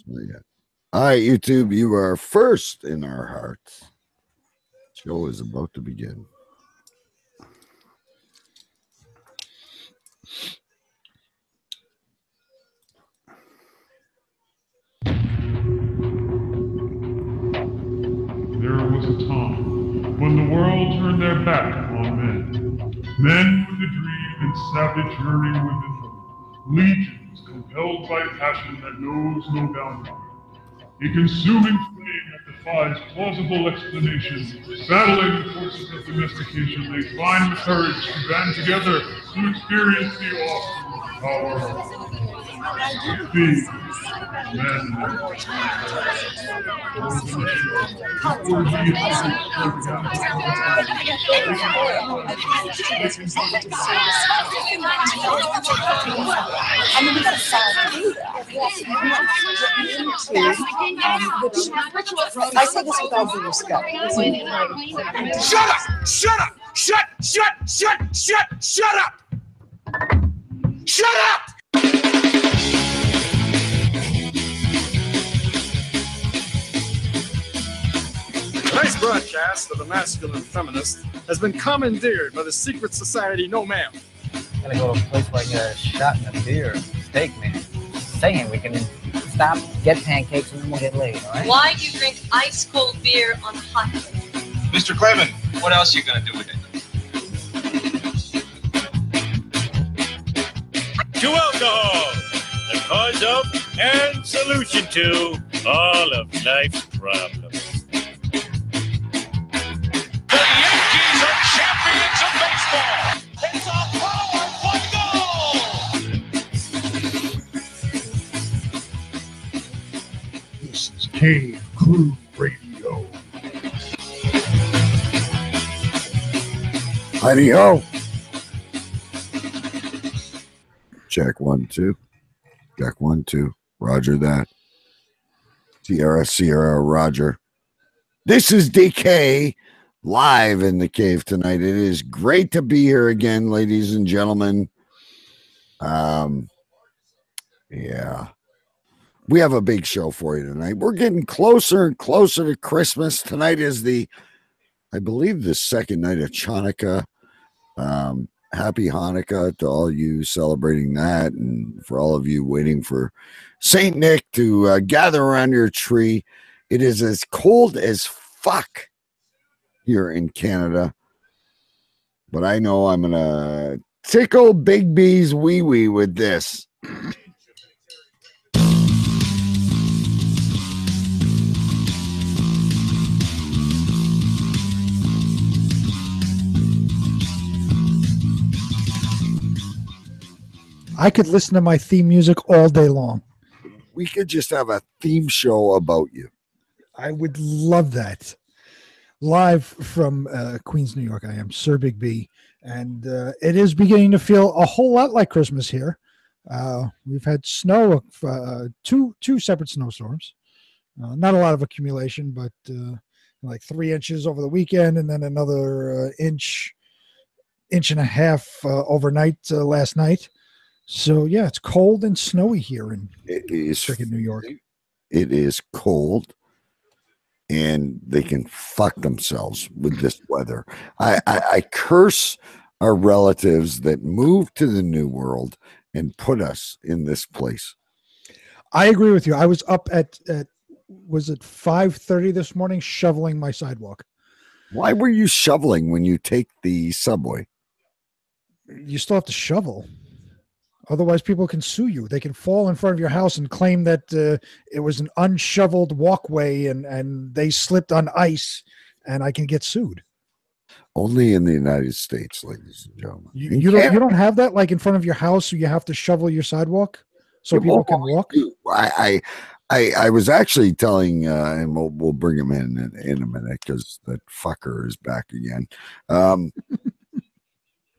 Not yet. All right, YouTube, you are first in our hearts. Show is about to begin. There was a time when the world turned their back on men. Men with a dream and savage yearning within them. Legions compelled by passion that knows no boundary. A consuming flame that defies plausible explanation. Battling the forces of domestication, they find the courage to band together to experience the awesome power of being men. I say this with all due respect. Shut up! Shut up! Shut up! Shut up! Tonight's broadcast of the Masculine Feminist has been commandeered by the secret society No Ma'am. Gotta go to a place where I get a shot and a beer, steak, man. Saying we can stop, get pancakes, and then we'll get laid, all right? Why do you drink ice cold beer on hot day? Mr. Clement, what else are you gonna do with it? To alcohol, the cause of and solution to all of life's problems. The Yankees are champions of baseball! It's a power goal! This is Cave Crew Radio. Heidi-ho. Check 1 2. Check 1 2. Roger that. Sierra Roger. This is DK live in the cave tonight. It is great to be here again, ladies and gentlemen. Yeah. We have a big show for you tonight. We're getting closer and closer to Christmas. Tonight is I believe, the second night of Chanukah. Happy Hanukkah to all you celebrating that, and for all of you waiting for Saint Nick to gather around your tree. It is as cold as fuck here in Canada, but I know I'm gonna tickle Big B's wee-wee with this. I could listen to my theme music all day long. We could just have a theme show about you. I would love that. Live from Queens, New York, I am Sir Big B, and it is beginning to feel a whole lot like Christmas here. We've had snow, two separate snowstorms. Not a lot of accumulation, but like 3 inches over the weekend, and then another inch and a half overnight last night. So yeah, it's cold and snowy here in freaking New York. It is cold, and they can fuck themselves with this weather. I curse our relatives that moved to the New World and put us in this place. I agree with you. I was up at was it 5:30 this morning shoveling my sidewalk. Why were you shoveling when you take the subway? You still have to shovel. Otherwise, people can sue you. They can fall in front of your house and claim that it was an unshoveled walkway and they slipped on ice, and I can get sued. Only in the United States, ladies and gentlemen. You don't have that like in front of your house, so you have to shovel your sidewalk so people can walk. I was actually telling, and we'll bring him in a minute because that fucker is back again.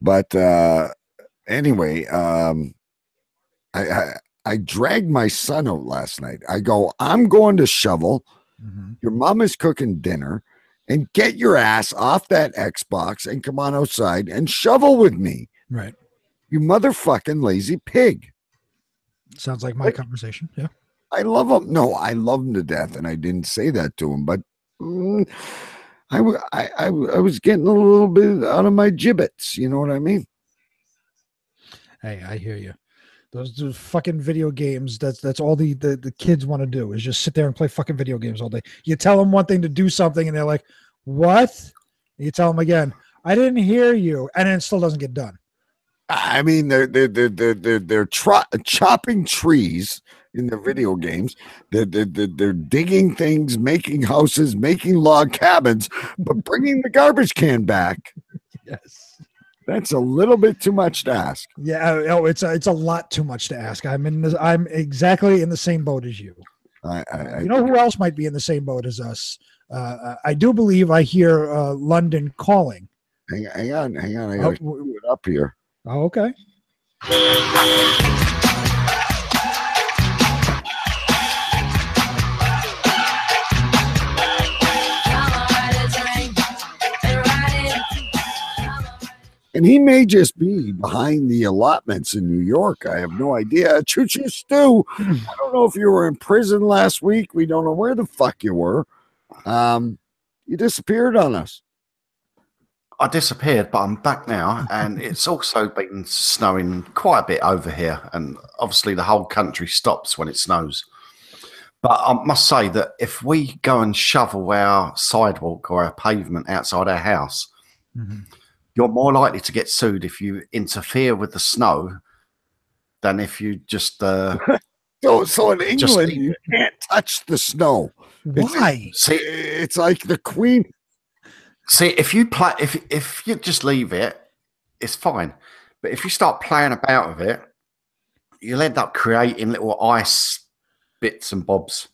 But anyway, I dragged my son out last night. I go, I'm going to shovel. Mm-hmm. Your mom is cooking dinner, and get your ass off that Xbox and come on outside and shovel with me. Right. You motherfucking lazy pig. Sounds like my conversation. Yeah. I love him. No, I love him to death, and I didn't say that to him, but I was getting a little bit out of my gibbets. You know what I mean? Hey, I hear you. Those fucking video games. That's all the kids want to do is just sit there and play fucking video games all day. You tell them one thing to do something, and they're like, "What?" You tell them again, "I didn't hear you," and then it still doesn't get done. I mean, they're chopping trees in the video games. They're digging things, making houses, making log cabins, but bringing the garbage can back. Yes. That's a little bit too much to ask. Yeah, it's a lot too much to ask. I'm exactly in the same boat as you. You know who else might be in the same boat as us? I do believe I hear London calling. Hang on. I got to do it up here. Oh, okay. And he may just be behind the allotments in New York. I have no idea. Choo Choo Stu, I don't know if you were in prison last week. We don't know where the fuck you were. You disappeared on us. I disappeared, but I'm back now, and it's also been snowing quite a bit over here, and obviously the whole country stops when it snows. But I must say that if we go and shovel our sidewalk or our pavement outside our house, you're more likely to get sued if you interfere with the snow than if you just so in England you can't touch the snow. Why? It's like the Queen. See, if you just leave it, it's fine. But if you start playing about with it, you'll end up creating little ice bits and bobs.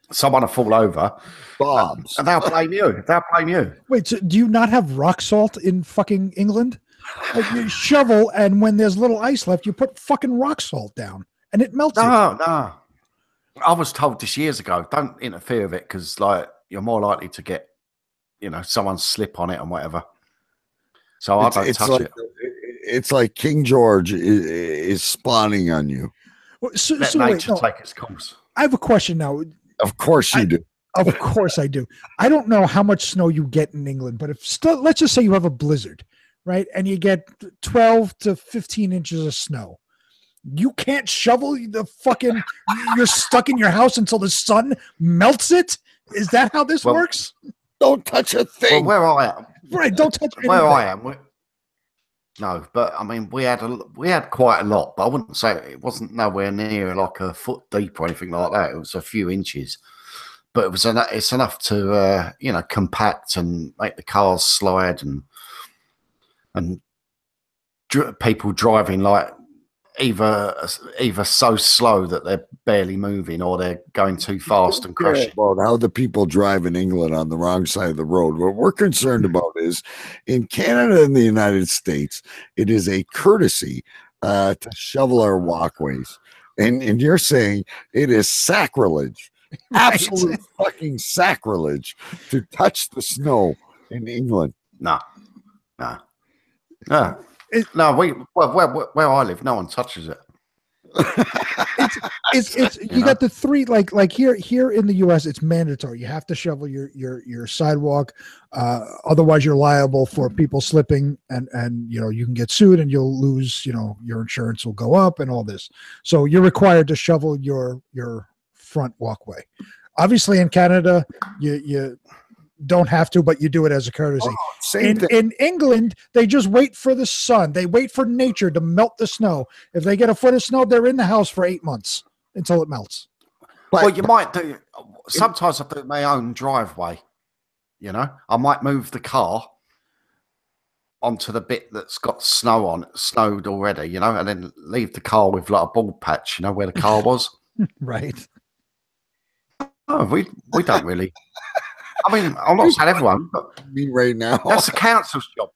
Someone will fall over, bobs, and they'll blame you. Wait, so do you not have rock salt in fucking England? Like you shovel, and when there's little ice left, you put fucking rock salt down, and it melts. No. I was told this years ago, don't interfere with it because, like, you're more likely to get, someone slip on it and whatever. So I don't touch it. It's like King George is spawning on you. Let nature take its course. I have a question now. Of course you do. Of course I do. I don't know how much snow you get in England, but let's just say you have a blizzard, right? And you get 12 to 15 inches of snow. You can't shovel the fucking, you're stuck in your house until the sun melts it? Is that how this works? Don't touch a thing. Well, where I am. Right, don't touch anything. Where I am. No, but I mean, we had quite a lot, but I wouldn't say it wasn't nowhere near like a foot deep or anything like that. It was a few inches, but it's enough to compact and make the cars slide and people driving like either so slow that they're barely moving or they're going too fast and crashing. About how the people drive in England on the wrong side of the road. What we're concerned about is in Canada and the United States, it is a courtesy to shovel our walkways. And you're saying it is sacrilege, absolute fucking sacrilege to touch the snow in England. No. Where I live, no one touches it. You got the three like here in the U.S. it's mandatory. You have to shovel your sidewalk, otherwise you're liable for people slipping and you can get sued and you'll lose. Your insurance will go up and all this. So you're required to shovel your front walkway. Obviously, in Canada, you don't have to, but you do it as a courtesy. In England, they just wait for the sun. They wait for nature to melt the snow. If they get a foot of snow, they're in the house for 8 months until it melts. Well, you might do. Sometimes I do my own driveway. I might move the car onto the bit that's got snowed already, and then leave the car with like a bald patch, where the car was. Right. Oh, we don't really. I mean, I'm not saying everyone, but me right now. That's the council's job.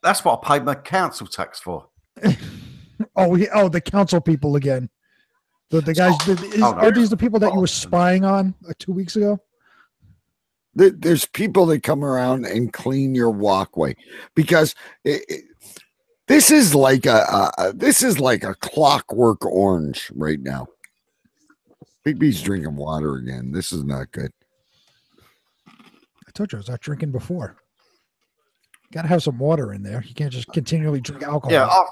That's what I paid my council tax for. The council people again. The guys. Are these the people that you were spying on 2 weeks ago? There's people that come around and clean your walkway because this is like a clockwork orange right now. Big B's drinking water again. This is not good. I told you I was not drinking before. Got to have some water in there. You can't just continually drink alcohol. Yeah,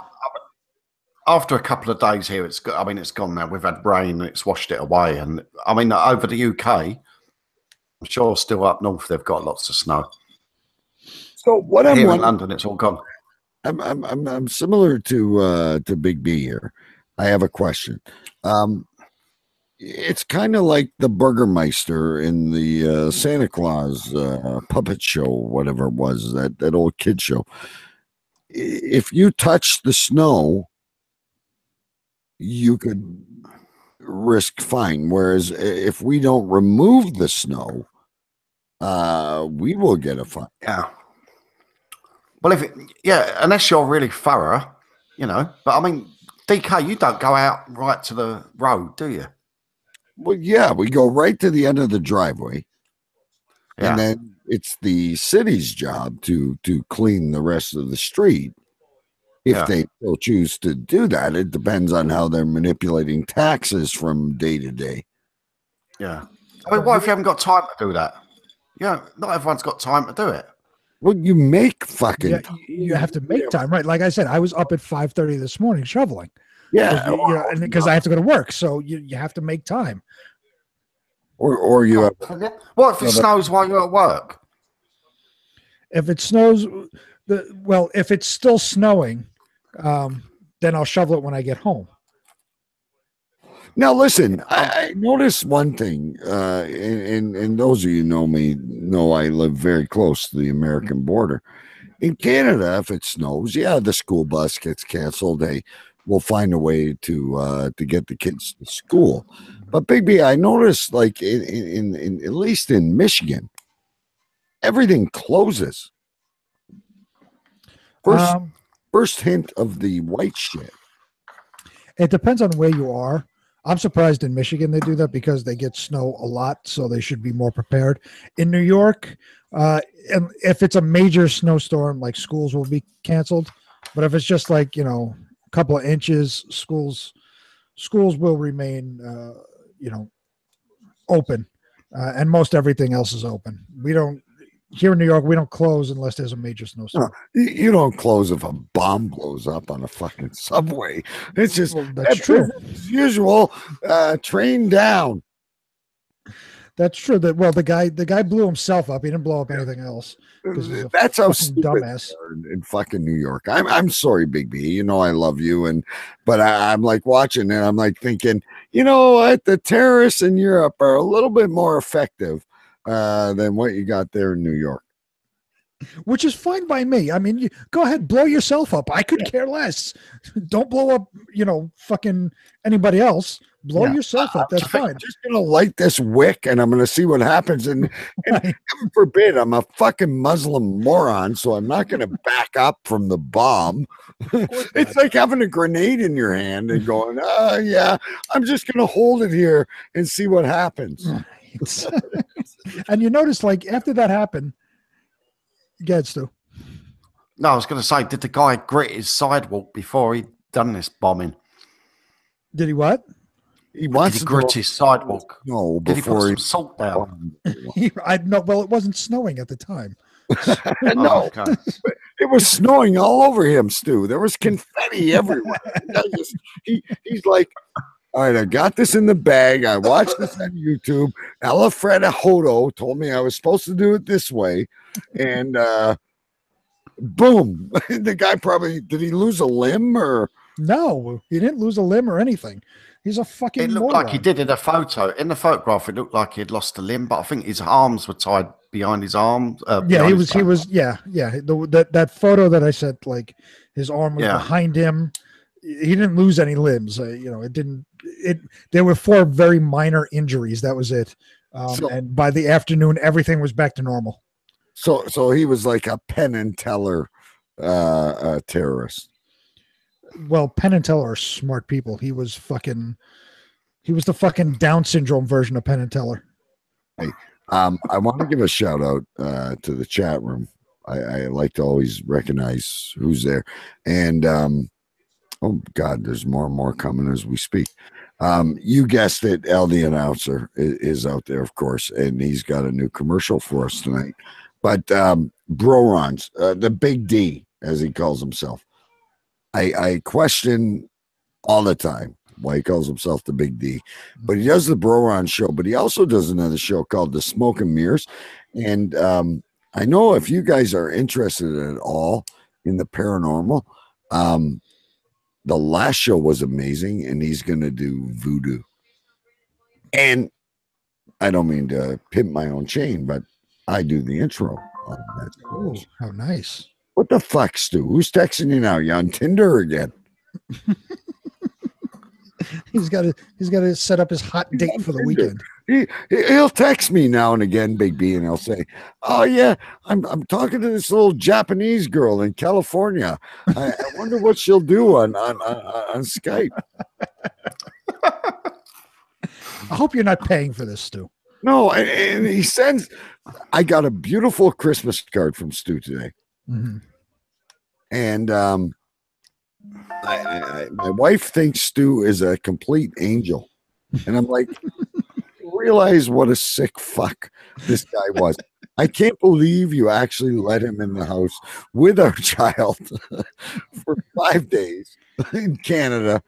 after a couple of days here, it's I mean, it's gone now. We've had rain and it's washed it away. And I mean, over the UK, I'm sure still up north they've got lots of snow. So what here in London, it's all gone. I'm similar to Big B here. I have a question. It's kind of like the Burgermeister in the Santa Claus puppet show, whatever it was, that old kid show. If you touch the snow, you could risk fine. Whereas if we don't remove the snow, we will get a fine. Yeah. Well, unless you're really thorough, you know. But I mean, DK, you don't go out right to the road, do you? Well, yeah, we go right to the end of the driveway, and then it's the city's job to clean the rest of the street. If they still choose to do that, it depends on how they're manipulating taxes from day to day. Yeah. I mean, what if you haven't got time to do that? Yeah, not everyone's got time to do it. Well, you make fucking time. You have to make time, right? Like I said, I was up at 5:30 this morning shoveling. Yeah, because I have to go to work, so you have to make time. Or you have. What if it snows while you're at work? If it snows, if it's still snowing, then I'll shovel it when I get home. Now, listen, I noticed one thing, and those of you know me know I live very close to the American border. In Canada, if it snows, the school bus gets canceled. We'll find a way to get the kids to school. But Big B, I noticed, like in at least in Michigan, everything closes. First hint of the white shit. It depends on where you are. I'm surprised in Michigan they do that because they get snow a lot, so they should be more prepared. In New York, and if it's a major snowstorm, like schools will be canceled. But if it's just like, a couple of inches, schools will remain, open, and most everything else is open. We don't. Here in New York, we don't close unless there's a major snowstorm. No, you don't close if a bomb blows up on a fucking subway. It's just that's true. As usual, train down. That's true. The guy blew himself up. He didn't blow up anything else. That's how stupid dumbass in fucking New York. I'm sorry, Big B. I love you, but I'm like watching and I'm like thinking, what, the terrorists in Europe are a little bit more effective than what you got there in New York. Which is fine by me. I mean, go ahead, blow yourself up. I could care less. Don't blow up, fucking anybody else. Blow yourself up. That's fine. I'm just gonna light this wick and I'm gonna see what happens. And heaven forbid, I'm a fucking Muslim moron, so I'm not gonna back up from the bomb. It's like having a grenade in your hand and going, I'm just gonna hold it here and see what happens. And you notice, like, after that happened, get Stu. No, I was going to say, did the guy grit his sidewalk before he'd done this bombing? Did he what? He wants to grit his sidewalk. No, did before he put some salt down? Well, it wasn't snowing at the time. No, it was snowing all over him, Stu. There was confetti everywhere. He's like, all right, I got this in the bag. I watched this on YouTube. Alfredo Hodo told me I was supposed to do it this way. And boom. The guy did he lose a limb or? No, he didn't lose a limb or anything. He's a fucking It looked moron. like he did in a photo. In the photograph, it looked like he'd lost a limb, but I think his arms were tied behind his arms. He was. That photo that I sent, like his arm was behind him. He didn't lose any limbs. There were 4 very minor injuries. That was it. And by the afternoon, everything was back to normal. So he was like a Penn and Teller terrorist. Well, Penn and Teller are smart people. He was the fucking Down syndrome version of Penn and Teller. Hey, I want to give a shout out to the chat room. I like to always recognize who's there. And oh God, there's more and more coming as we speak. You guessed it, Al the announcer is out there, of course, and he's got a new commercial for us tonight. But Brorons, the Big D, as he calls himself, I question all the time why he calls himself the Big D. But he does the Broron show, but he also does another show called The Smoke and Mirrors. And I know if you guys are interested at all in the paranormal, the last show was amazing, and he's going to do voodoo. And I don't mean to pimp my own chain, but I do the intro on that. Oh, how nice. What the fuck, Stu? Who's texting you now? You on Tinder again? He's got to set up his hot date for the weekend. He'll text me now and again, Big B, and he'll say, "Oh yeah, I'm talking to this little Japanese girl in California. I wonder what she'll do on Skype." I hope you're not paying for this, Stu. No, and he sends. I got a beautiful Christmas card from Stu today, and my wife thinks Stu is a complete angel, and I'm like, realize what a sick fuck this guy was. I can't believe you actually let him in the house with our child for 5 days in Canada.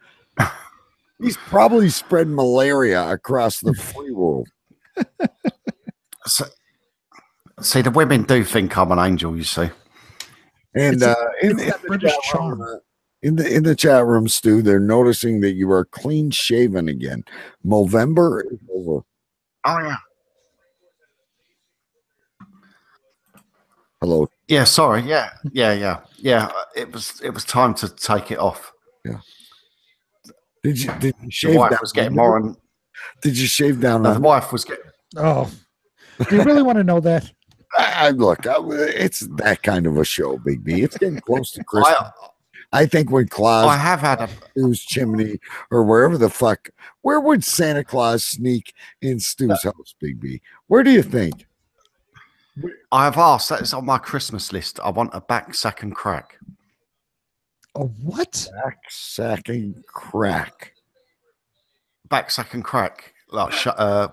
He's probably spread malaria across the free world. So, see, the women do think I'm an angel, you see. And in the chat room, Stu, they're noticing that you are clean shaven again. Movember is over. Oh yeah. Hello. Yeah, sorry. Yeah. It was time to take it off. Yeah. Did you shave the wife down? Was getting more on. Did you shave down? No, the wife was getting. Oh, do you really want to know that? Look, it's that kind of a show, Big B. It's getting close to Christmas. I think when Claus, I have had Stu's chimney or wherever the fuck, where would Santa Claus sneak in Stu's house, Big B? Where do you think? I've asked. That is on my Christmas list. I want a back sack and crack. A what? Back sack and crack. Back sack and crack, like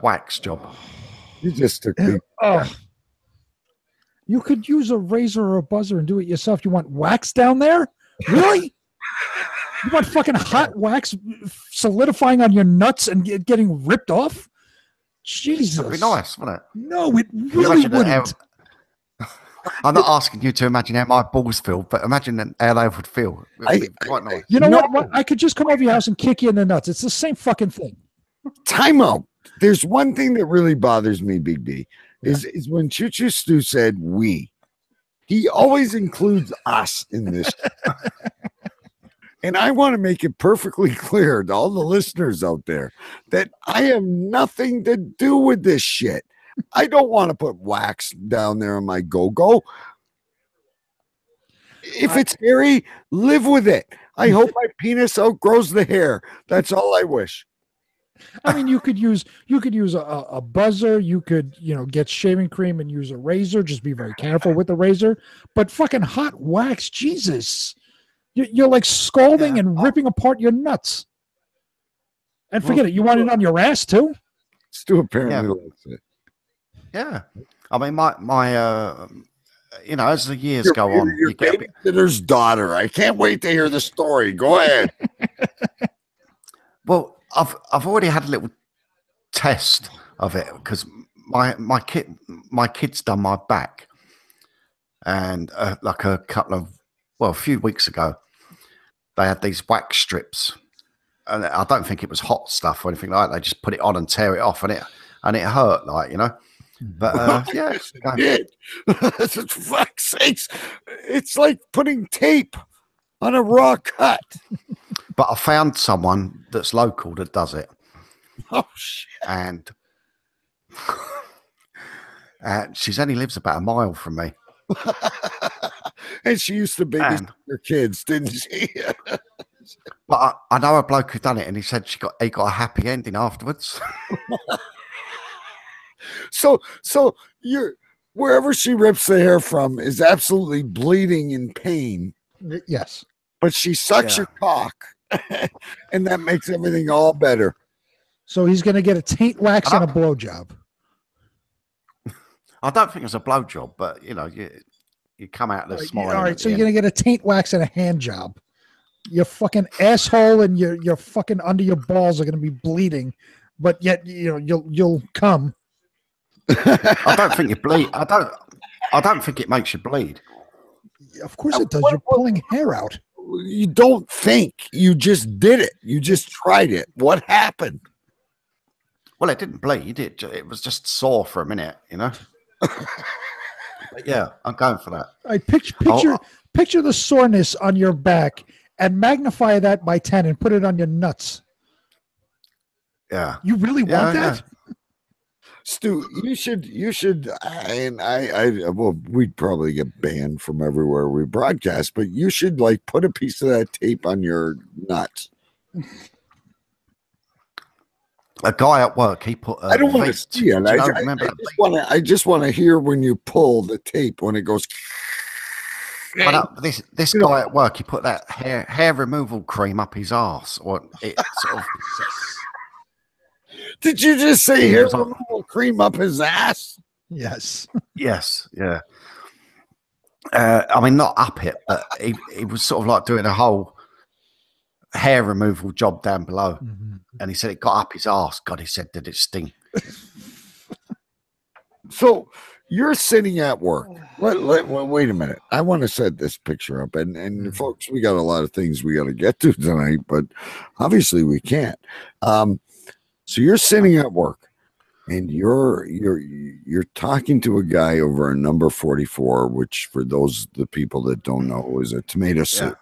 wax job. You just took me. Oh. You could use a razor or a buzzer and do it yourself. You want wax down there? Really? You want fucking hot wax solidifying on your nuts and getting ripped off? Jesus. That'd be nice, wouldn't it? No, it really wouldn't. I'm not asking you to imagine how my balls feel, but imagine how they would feel. Quite nice. You know what? I could just come over your house and kick you in the nuts. It's the same fucking thing. Time out. There's one thing that really bothers me, Big D, is when Choo Choo Stu said we. He always includes us in this. And I want to make it perfectly clear to all the listeners out there that I have nothing to do with this shit. I don't want to put wax down there on my go-go. If it's hairy, live with it. I hope my penis outgrows the hair. That's all I wish. I mean, you could use a buzzer. You could, get shaving cream and use a razor. Just be very careful with the razor. But fucking hot wax, Jesus. You're like scalding and ripping apart your nuts. And forget it. You want it on your ass too? Stu apparently likes it. Yeah. I mean, my as the years go on, your babysitter's daughter. I can't wait to hear the story. Go ahead. Well, I've already had a little test of it because my kid's done my back, and like a few weeks ago, they had these wax strips, and I don't think it was hot stuff or anything like that. They just put it on and tear it off, and it hurt, But yeah, for fuck's sakes, it's like putting tape on a raw cut. But I found someone that's local that does it. Oh shit! And she only lives about a mile from me. And she used to babysit her kids, didn't she? But I know a bloke who done it, and he said he got a happy ending afterwards. So you're wherever she rips the hair from is absolutely bleeding in pain. Yes. But she sucks your cock, and that makes everything all better. So he's going to get a taint wax and a blowjob. I don't think it's a blowjob, but you know, you come out of the smile. All right, so you're going to get a taint wax and a hand job. Your fucking asshole and your fucking under your balls are going to be bleeding, but yet you'll come. I don't think you bleed. I don't think it makes you bleed. Of course it does. You're pulling hair out. You don't think. You just did it. You just tried it. What happened? Well, it didn't bleed. It was just sore for a minute, you know. But yeah, I'm going for that. All right, picture the soreness on your back and magnify that by 10 and put it on your nuts. Yeah. You really want that? Yeah. Stu, you should, and well, we'd probably get banned from everywhere we broadcast, but you should like put a piece of that tape on your nuts. A guy at work, he put. I don't want to see it. I just want to hear when you pull the tape when it goes. But this guy at work, he put that hair removal cream up his arse, or it sort of. Did you just say hair removal cream up his ass? Yes. Yes. Yeah. I mean, not up it, but he was sort of like doing a whole hair removal job down below, and he said it got up his arse. God, he said, did it sting? So you're sitting at work. Wait a minute. I want to set this picture up, and folks, we got a lot of things we got to get to tonight, but obviously we can't. So you're sitting at work, and you're talking to a guy over a number 44, which for the people that don't know is a tomato soup,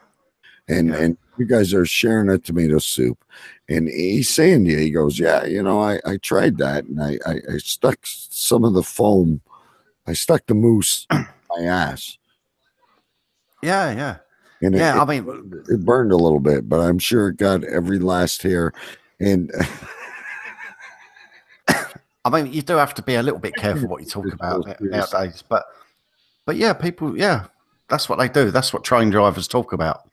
and you guys are sharing a tomato soup, and he's saying to you, he goes, yeah, I tried that, and I stuck some of the foam, I stuck the mousse in my ass. Yeah. And I mean, it burned a little bit, but I'm sure it got every last hair, and. I mean, you do have to be a little bit careful what you talk about nowadays, but yeah, people, that's what they do. That's what train drivers talk about.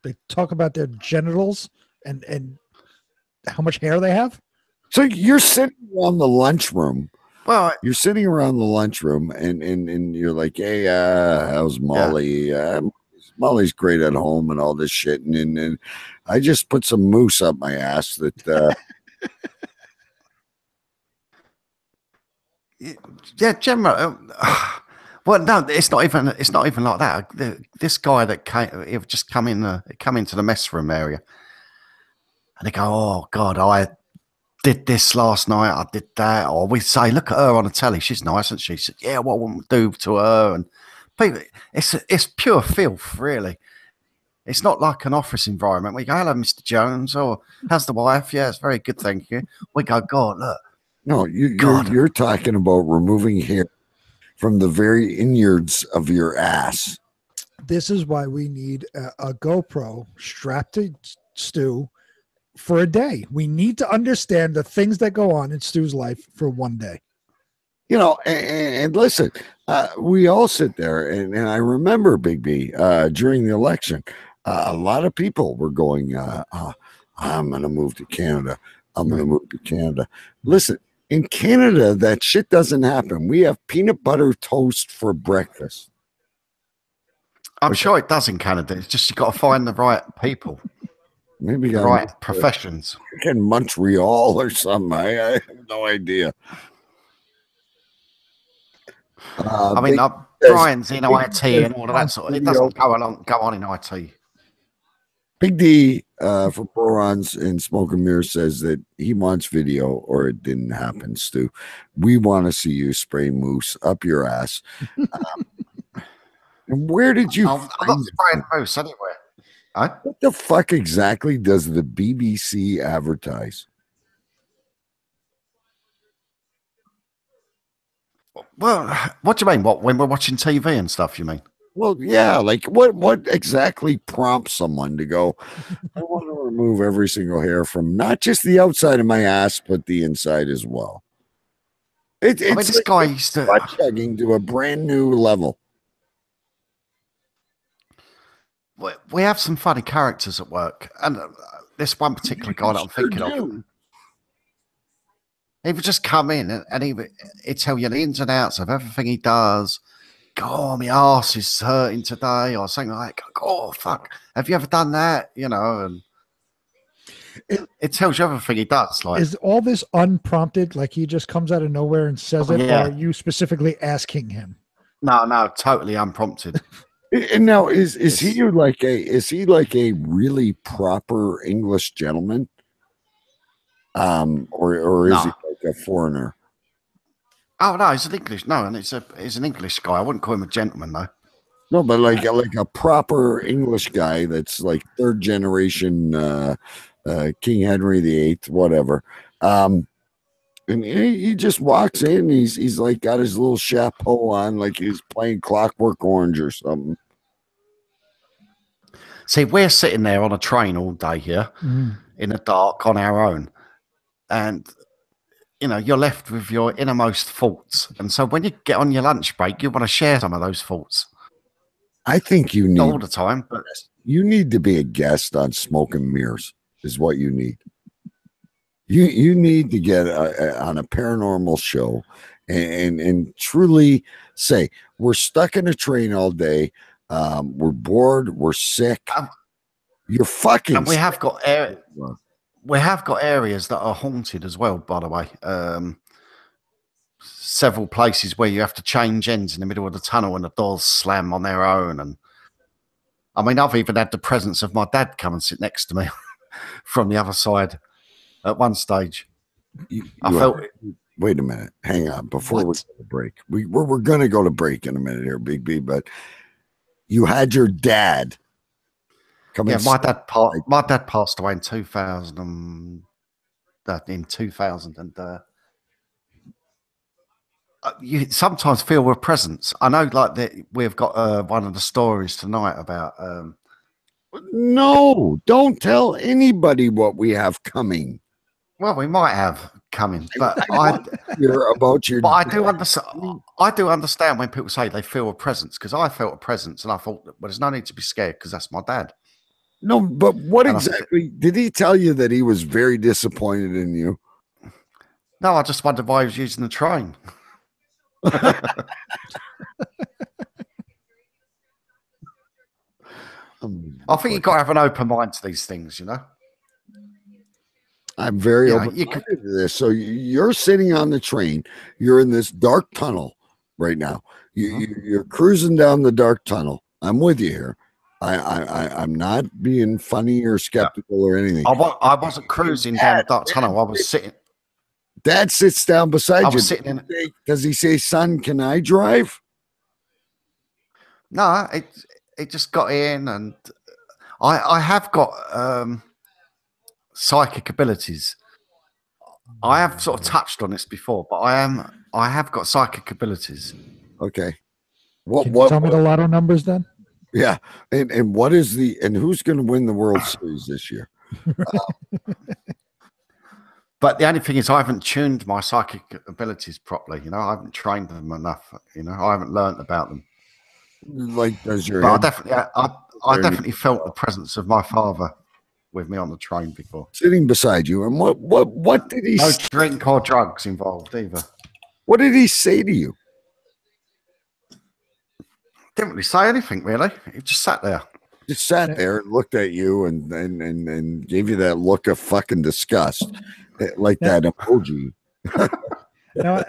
They talk about their genitals and how much hair they have. So you're sitting around the lunchroom. Well, you're sitting around the lunchroom, and you're like, hey, how's Molly? Molly's great at home and all this shit, and I just put some mousse up my ass that. Yeah, Gemma. Well, no, it's not even like that. This guy that he'll just come into the mess room area, and they go, "Oh God, I did this last night. I did that." Or we say, "Look at her on the telly. She's nice, isn't she?" She said, "Yeah, what would we do to her?" And people, it's pure filth, really. It's not like an office environment. We go, "Hello, Mr. Jones," or "How's the wife?" "Yeah, it's very good, thank you." We go, "God, look." No, you're talking about removing hair from the very innards of your ass. This is why we need a GoPro strapped to Stu for a day. We need to understand the things that go on in Stu's life for one day. And listen, we all sit there, and I remember Big B during the election, a lot of people were going, I'm going to move to Canada. I'm going to move to Canada. Listen, in Canada, that shit doesn't happen. We have peanut butter toast for breakfast. I'm sure it does in Canada. It's just you got to find the right people. Maybe the right professions. In Montreal or something. I have no idea. I mean, Brian's in IT and all of that sort of. It doesn't go on in IT. Big D for Borons and Smoke and Mirror says that he wants video or it didn't happen, Stu. We want to see you spray mousse up your ass. And where did you I'm not spraying mousse anywhere. What the fuck exactly does the BBC advertise? Well, what do you mean? What, when we're watching TV and stuff, you mean? Well, yeah, like what exactly prompts someone to go, I want to remove every single hair from not just the outside of my ass, but the inside as well. It's this like guy used to butt chugging to a brand new level. We have some funny characters at work, and this one particular guy that I'm thinking of. He would just come in and he'd tell you the ins and outs of everything he does. God, my arse is hurting today, or something like, oh, fuck, have you ever done that? You know, and it tells you everything he does. Like, is all this unprompted? Like he just comes out of nowhere and says it, yeah. or are you specifically asking him? No, totally unprompted. And now is he like a really proper English gentleman? Or is he like a foreigner? Oh no, he's an English. No, and he's an English guy. I wouldn't call him a gentleman though. No, but like a proper English guy that's like third generation King Henry VIII, whatever. And he just walks in. He's like got his little chapeau on, like he's playing Clockwork Orange or something. See, we're sitting there on a train all day here in the dark on our own, and you know, you're left with your innermost thoughts. And so when you get on your lunch break, you want to share some of those thoughts. I think you need not all the time, but you need to be a guest on Smoke and Mirrors is what you need. You need to get on a paranormal show and truly say, we're stuck in a train all day. We're bored. We're sick. You're fucking and we have got areas that are haunted as well, by the way. Several places where you have to change ends in the middle of the tunnel and the doors slam on their own. And I mean, I've even had the presence of my dad come and sit next to me from the other side at one stage. I felt it. Wait a minute. Hang on. Before we go to break, we're going to go to break in a minute here, Big B, but you had your dad come in. My dad passed away in 2000. You sometimes feel a presence. I know, like that. We've got one of the stories tonight about. No, don't tell anybody what we have coming. Well, we might have coming, but you're about your. But I do understand. I do understand when people say they feel a presence, because I felt a presence, and I thought, well, there's no need to be scared because that's my dad. No, but what exactly did he tell you that he was very disappointed in you? No, I just wondered why he was using the train. I think you've got to have an open mind to these things, you know. I'm very open to this. So you're sitting on the train. You're in this dark tunnel right now. You're cruising down the dark tunnel. I'm with you here. I'm not being funny or skeptical or anything. I wasn't cruising down the dark tunnel. I was sitting. Dad sits down beside you. Sitting Does he say, "Son, can I drive"? No, it just got in, and I have got psychic abilities. I have sort of touched on this before, but I have got psychic abilities. Okay. Can you tell me the lotto numbers then? Yeah, and what is who's going to win the World Series this year? But the only thing is, I haven't tuned my psychic abilities properly. You know, I haven't trained them enough. You know, I haven't learned about them. Like, does your? But I definitely felt the presence of my father with me on the train before, sitting beside you. And what did he? No drink or drugs involved either. What did he say to you? Didn't really say anything, really. He just sat there. Just sat there and looked at you and gave you that look of fucking disgust, like that emoji. Now,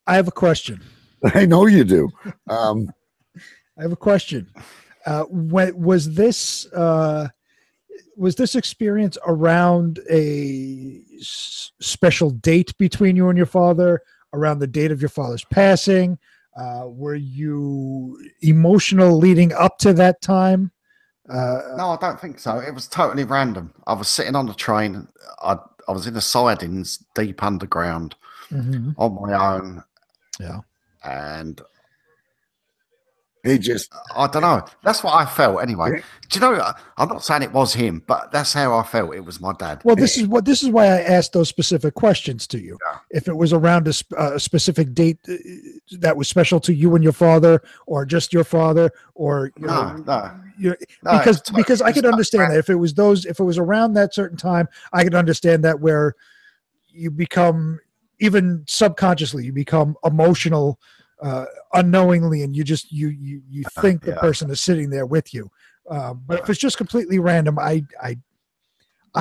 I have a question. I know you do. I have a question. Was this experience around a special date between you and your father? Around the date of your father's passing? Were you emotional leading up to that time? No, I don't think so. It was totally random. I was sitting on the train. I was in the sidings, deep underground, on my own. Yeah, and he just, I don't know. That's what I felt anyway. Do you know, I'm not saying it was him, but that's how I felt. It was my dad. Well, this is why I asked those specific questions to you. Yeah. If it was around a specific date that was special to you and your father, or just your father, or because I could understand that if it was around that certain time, I could understand that where you become even subconsciously, you become emotional unknowingly, and you think the person is sitting there with you. But if it's just completely random, I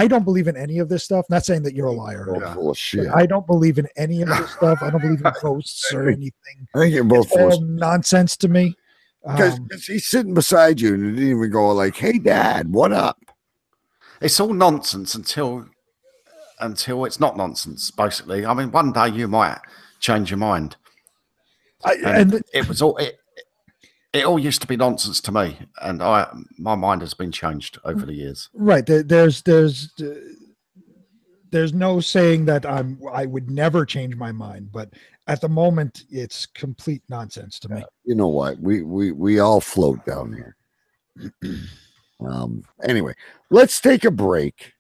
don't believe in any of this stuff. Not saying that you're a liar. Full of shit. I don't believe in any of this stuff. I don't believe in ghosts or anything. I think you're both it's all nonsense to me. Because he's sitting beside you and he didn't even go like, "Hey, Dad, what up?" It's all nonsense until it's not nonsense. Basically, I mean, one day you might change your mind. It all used to be nonsense to me, and my mind has been changed over the years. Right. There's no saying that I would never change my mind, but at the moment it's complete nonsense to me. You know what? We all float down here. Anyway, let's take a break,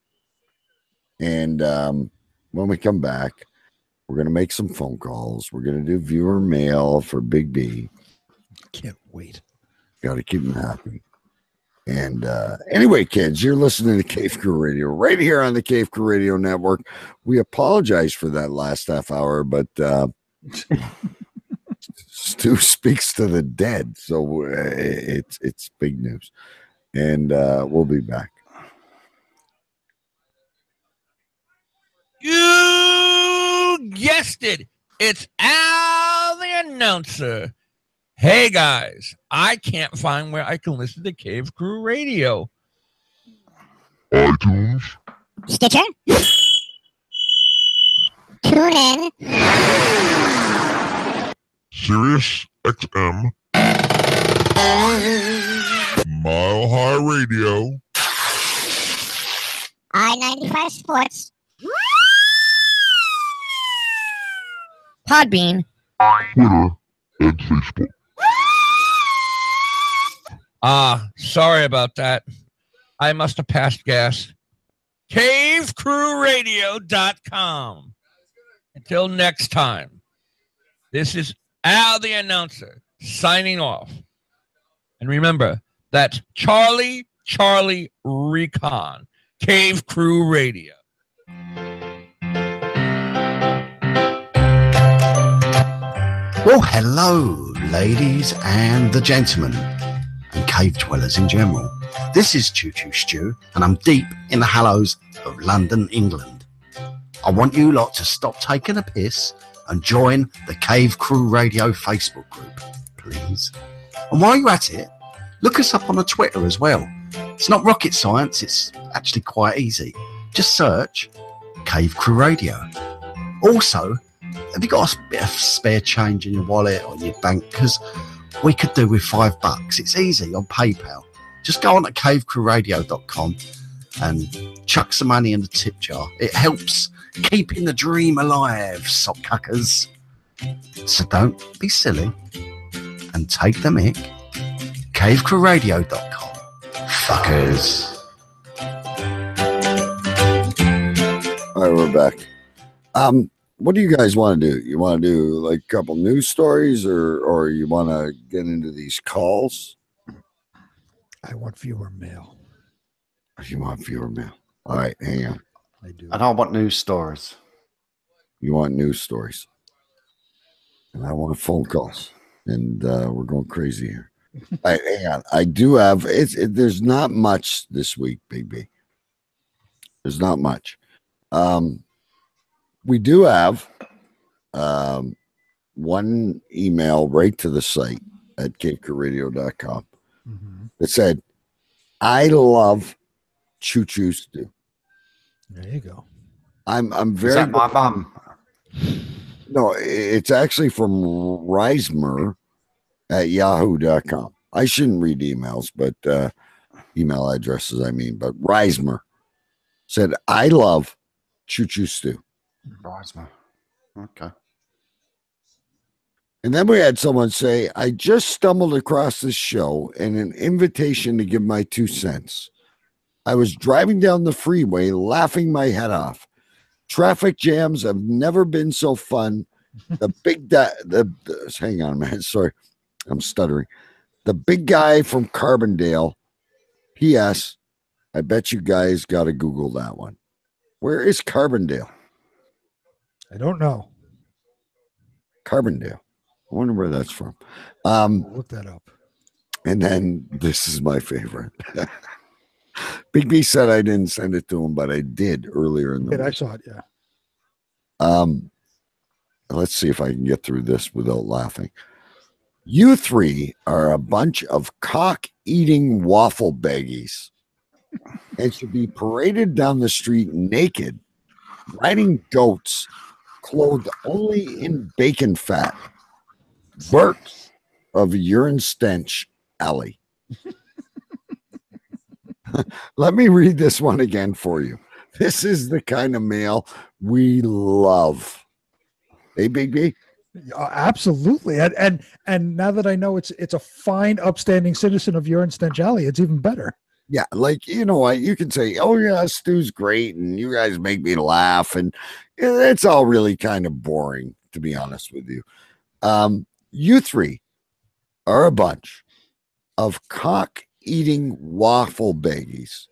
and when we come back, we're gonna make some phone calls. We're gonna do viewer mail for Big B. Can't wait. Got to keep them happy. And anyway, kids, you're listening to Cave Crew Radio right here on the Cave Crew Radio Network. We apologize for that last half hour, but Stu speaks to the dead, so it's big news. And we'll be back. You guessed it. It's Al the announcer. Hey guys, I can't find where I can listen to Cave Crew Radio. iTunes, Stitcher, TuneIn, Sirius XM, Mile High Radio, I-95 Sports, Podbean, Twitter, and Facebook. Sorry about that. I must have passed gas. CaveCrewRadio.com. Until next time, this is Al the announcer signing off. And remember, that's Charlie Recon, Cave Crew Radio. Well, hello, ladies and the gentlemen, and cave dwellers in general. This is Choo Choo Stu, and I'm deep in the hallows of London, England. I want you lot to stop taking a piss and join the Cave Crew Radio Facebook group, please. And while you're at it, look us up on the Twitter as well. It's not rocket science, it's actually quite easy. Just search Cave Crew Radio. Also, have you got a bit of spare change in your wallet or your bank? Because we could do with $5. It's easy on PayPal. Just go on to cavecrewradio.com and chuck some money in the tip jar. It helps keeping the dream alive, sockcuckers. So don't be silly and take the mick. Cavecrewradio.com. Fuckers. All right, we're back. What do you guys want to do? You want to do like a couple news stories, or you want to get into these calls? I want viewer mail. You want viewer mail? All right, hang on. I do. And I want news stories. You want news stories, and I want phone calls, and we're going crazy here. All right, hang on. I do have. There's not much this week, Big B. There's not much. We do have one email right to the site at cavecrewradio.com that said, "I love Choo Choo Stu." There you go. I'm very. Is that my mum? No, it's actually from Reismer at yahoo.com. I shouldn't read emails, but email addresses, I mean. But Reismer said, "I love Choo Choo Stu." Reismer. Okay. And then we had someone say, "I just stumbled across this show and an invitation to give my 2 cents. I was driving down the freeway laughing my head off. Traffic jams have never been so fun. The hang on a minute, sorry, I'm stuttering. The big guy from Carbondale. P.S. I bet you guys got to Google that one. Where is Carbondale?" I don't know. Carbondale. I wonder where that's from. Look that up. And then this is my favorite. Big B said I didn't send it to him, but I did earlier in the week. I saw it, yeah. Let's see if I can get through this without laughing. You three are a bunch of cock-eating waffle baggies and should be paraded down the street naked, riding goats, clothed only in bacon fat. Burks of urine stench alley. Let me read this one again for you. This is the kind of mail we love. Hey, Big B? Absolutely. And now that I know it's a fine, upstanding citizen of Urine Stench Alley, it's even better. Yeah, like, you know what? You can say, oh, yeah, Stu's great, and you guys make me laugh, and it's all really kind of boring, to be honest with you. You three are a bunch of cock-eating waffle baggies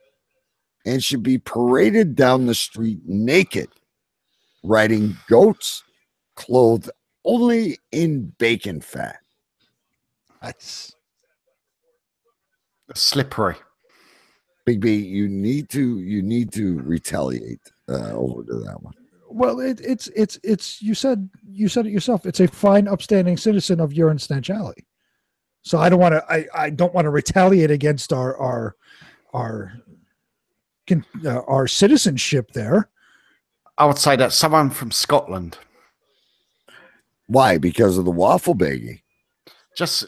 and should be paraded down the street naked, riding goats, clothed only in bacon fat. That's slippery. Big B, you need to retaliate over to that one. Well, it's you said it yourself. It's a fine, upstanding citizen of Urine Stench Alley. So I don't want to. I don't want to retaliate against our citizenship there. I would say that's someone from Scotland. Why? Because of the waffle baggie. Just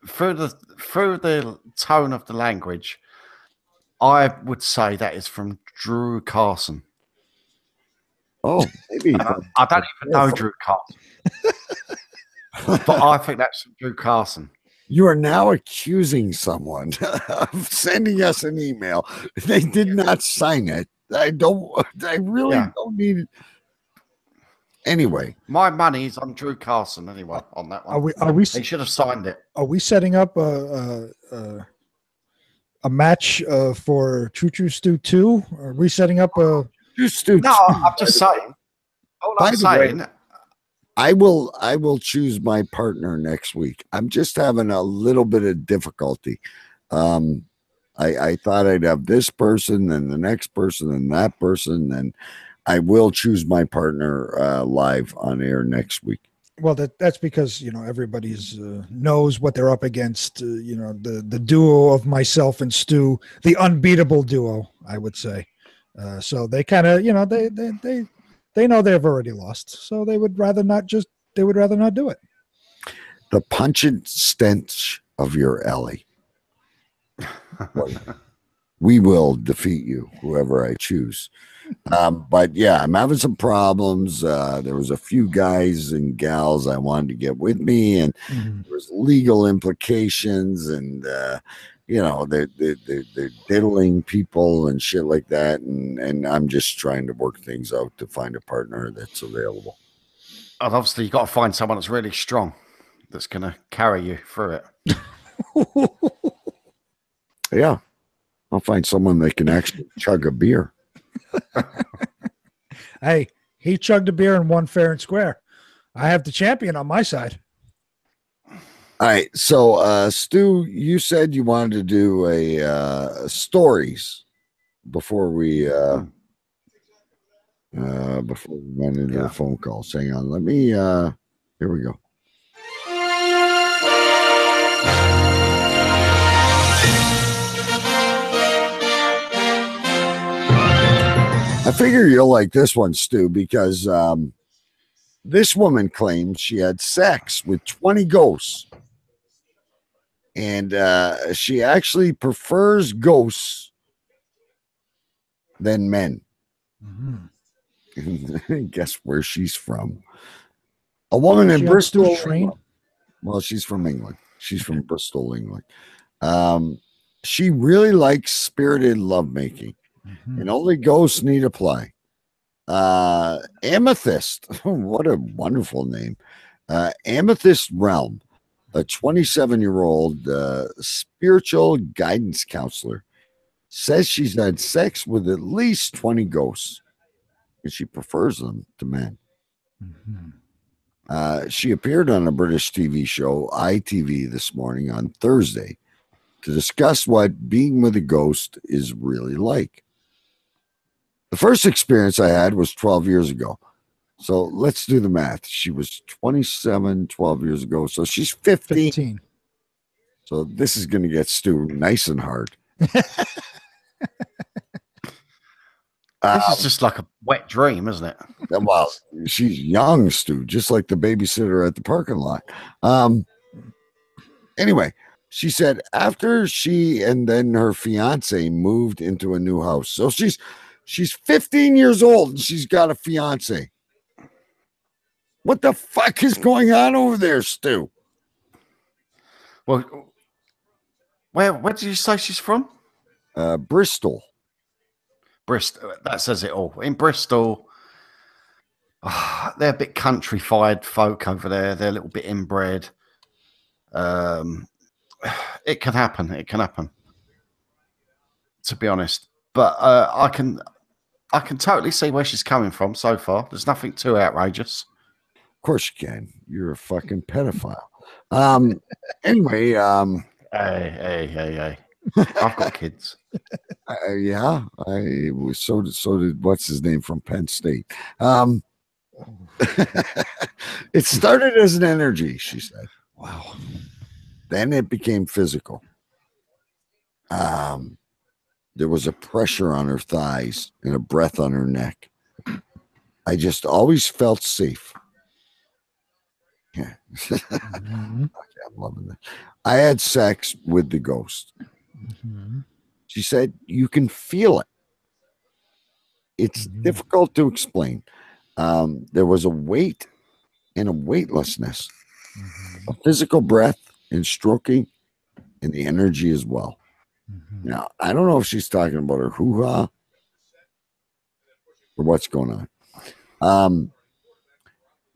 through the tone of the language, I would say that is from Drew Carson. Oh, maybe. I don't even know Drew Carson. But I think that's from Drew Carson. You are now accusing someone of sending us an email. They did not sign it. I really don't need it. Anyway, my money is on Drew Carson anyway on that one. Are we they should have signed it. Are we setting up a match for Choo Choo Stu 2? Are we setting up a Choo Stu 2? No, I'm just saying. All I'm saying, I will choose my partner next week. I'm just having a little bit of difficulty. I thought I'd have this person, then the next person, and that person, and I will choose my partner live on air next week. Well, that's because everybody's knows what they're up against. The duo of myself and Stu, the unbeatable duo, I would say. So they kind of they know they've already lost, so they would rather not do it. The pungent stench of your alley. We will defeat you, whoever I choose. But yeah, I'm having some problems. There was a few guys and gals I wanted to get with me, and there was legal implications, and they're diddling people and shit like that, and I'm just trying to work things out to find a partner that's available. And obviously, you got to find someone that's really strong, that's going to carry you through it. Yeah, I'll find someone that can actually chug a beer. Hey, he chugged a beer and won fair and square. I have the champion on my side. All right, so Stu, you said you wanted to do a stories before we went into the phone call. Hang on, let me. Here we go. I figure you'll like this one, Stu, because this woman claims she had sex with 20 ghosts. And she actually prefers ghosts than men. Guess where she's from? A woman in Bristol. Well, she's from England. She's from Bristol, England. She really likes spirited lovemaking. And only ghosts need apply. Amethyst, what a wonderful name. Amethyst Realm, a 27-year-old spiritual guidance counselor, says she's had sex with at least 20 ghosts, and she prefers them to men. She appeared on a British TV show, ITV, this morning on Thursday to discuss what being with a ghost is really like. The first experience I had was 12 years ago. So let's do the math. She was 27 12 years ago. So she's 15. So this is going to get Stu nice and hard. This is just like a wet dream, isn't it? Well, she's young, Stu, just like the babysitter at the parking lot. Anyway, she said after she and then her fiance moved into a new house. So she's 15 years old and she's got a fiance. What the fuck is going on over there, Stu? Well, where did you say she's from? Bristol. Bristol. That says it all. In Bristol, they're a bit countrified folk over there. They're a little bit inbred. It can happen. It can happen. To be honest, but I can totally see where she's coming from so far. There's nothing too outrageous. Of course you can. You're a fucking pedophile. Anyway, hey. I've got kids. Yeah, I was so did what's his name from Penn State. It started as an energy, she said. Wow. Then it became physical. There was a pressure on her thighs and a breath on her neck. I just always felt safe. Yeah. Okay, I'm loving that. I had sex with the ghost. She said, you can feel it. It's difficult to explain. There was a weight and a weightlessness, a physical breath and stroking, and the energy as well. Now, I don't know if she's talking about her hoo-ha or what's going on.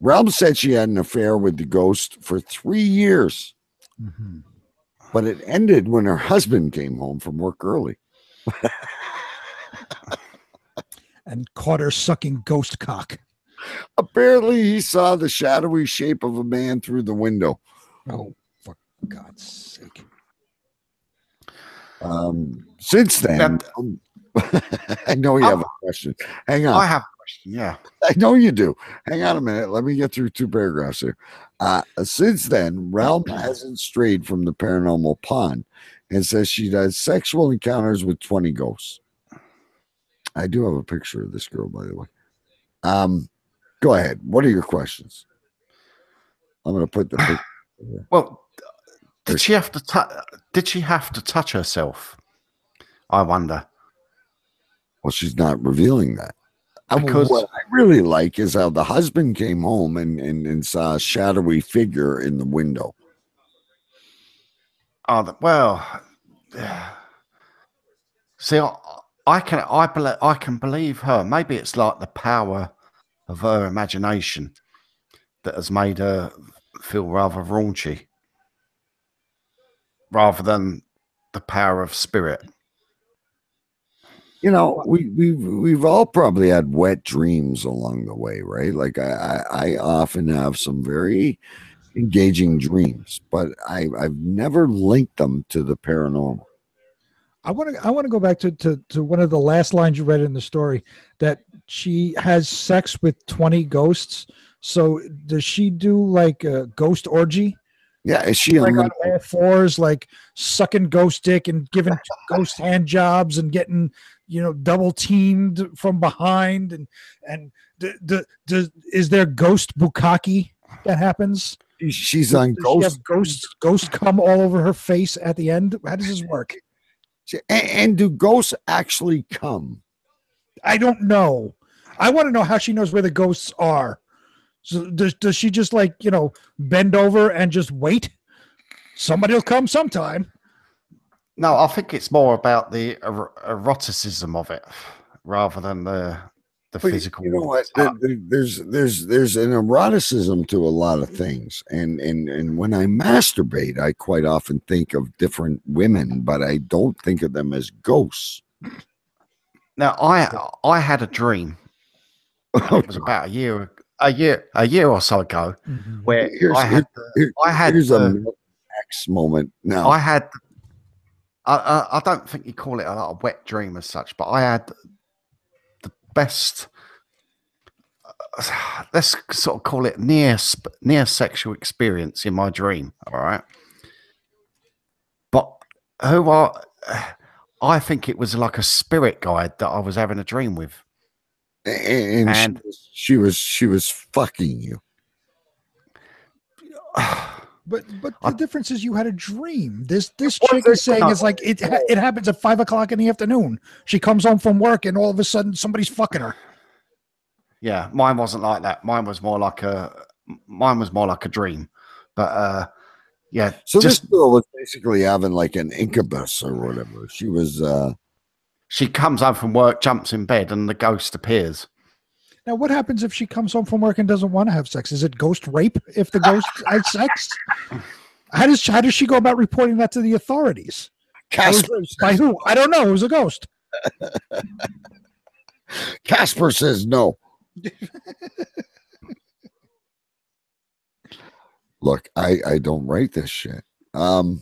Realm said she had an affair with the ghost for 3 years, but it ended when her husband came home from work early. And caught her sucking ghost cock. Apparently, he saw the shadowy shape of a man through the window. Oh, for God's sake. Since then, I know you have a question. Hang on. I have a question, yeah. I know you do. Hang on a minute. Let me get through 2 paragraphs here. Since then, Realm hasn't strayed from the paranormal pond and says she does sexual encounters with 20 ghosts. I do have a picture of this girl, by the way. Go ahead. What are your questions? I'm going to put the picture here. Well, did she have to touch herself? I wonder. Well, she's not revealing that. Because what I really like is how the husband came home and saw a shadowy figure in the window. See, I can believe her. Maybe it's like the power of her imagination that has made her feel rather raunchy, rather than the power of spirit. You know, we've all probably had wet dreams along the way, right? Like I often have some very engaging dreams, but I've never linked them to the paranormal. I want to go back to one of the last lines you read in the story, that she has sex with 20 ghosts. So does she do like a ghost orgy? Yeah, is she like on all fours, like sucking ghost dick and giving ghost hand jobs and getting, double teamed from behind, and is there ghost bukkake that happens? She's on ghost. Ghost come all over her face at the end. How does this work? And do ghosts actually come? I don't know. I want to know how she knows where the ghosts are. So does she just bend over and just wait? Somebody will come sometime. No, I think it's more about the eroticism of it rather than the physical. You know what? There's an eroticism to a lot of things, and when I masturbate, I quite often think of different women, but I don't think of them as ghosts. Now, I had a dream. It was about a year a year or so ago, where here's a X moment. Now I had. I don't think you call it a wet dream as such, but I had the best. Let's sort of call it near sexual experience in my dream. All right, but I think it was like a spirit guide that I was having a dream with, and she was fucking you. But the difference is you had a dream. This chick is saying it's like it happens at 5 o'clock in the afternoon. She comes home from work and all of a sudden somebody's fucking her. Yeah, mine wasn't like that. Mine was more like a dream. But yeah. So this girl was basically having like an incubus or whatever. She was. She comes home from work, jumps in bed, and the ghost appears. Now, what happens if she comes home from work and doesn't want to have sex? Is it ghost rape if the ghost has sex? How does she go about reporting that to the authorities? By who? I don't know. It was a ghost. Casper says no. Look, I don't write this shit. The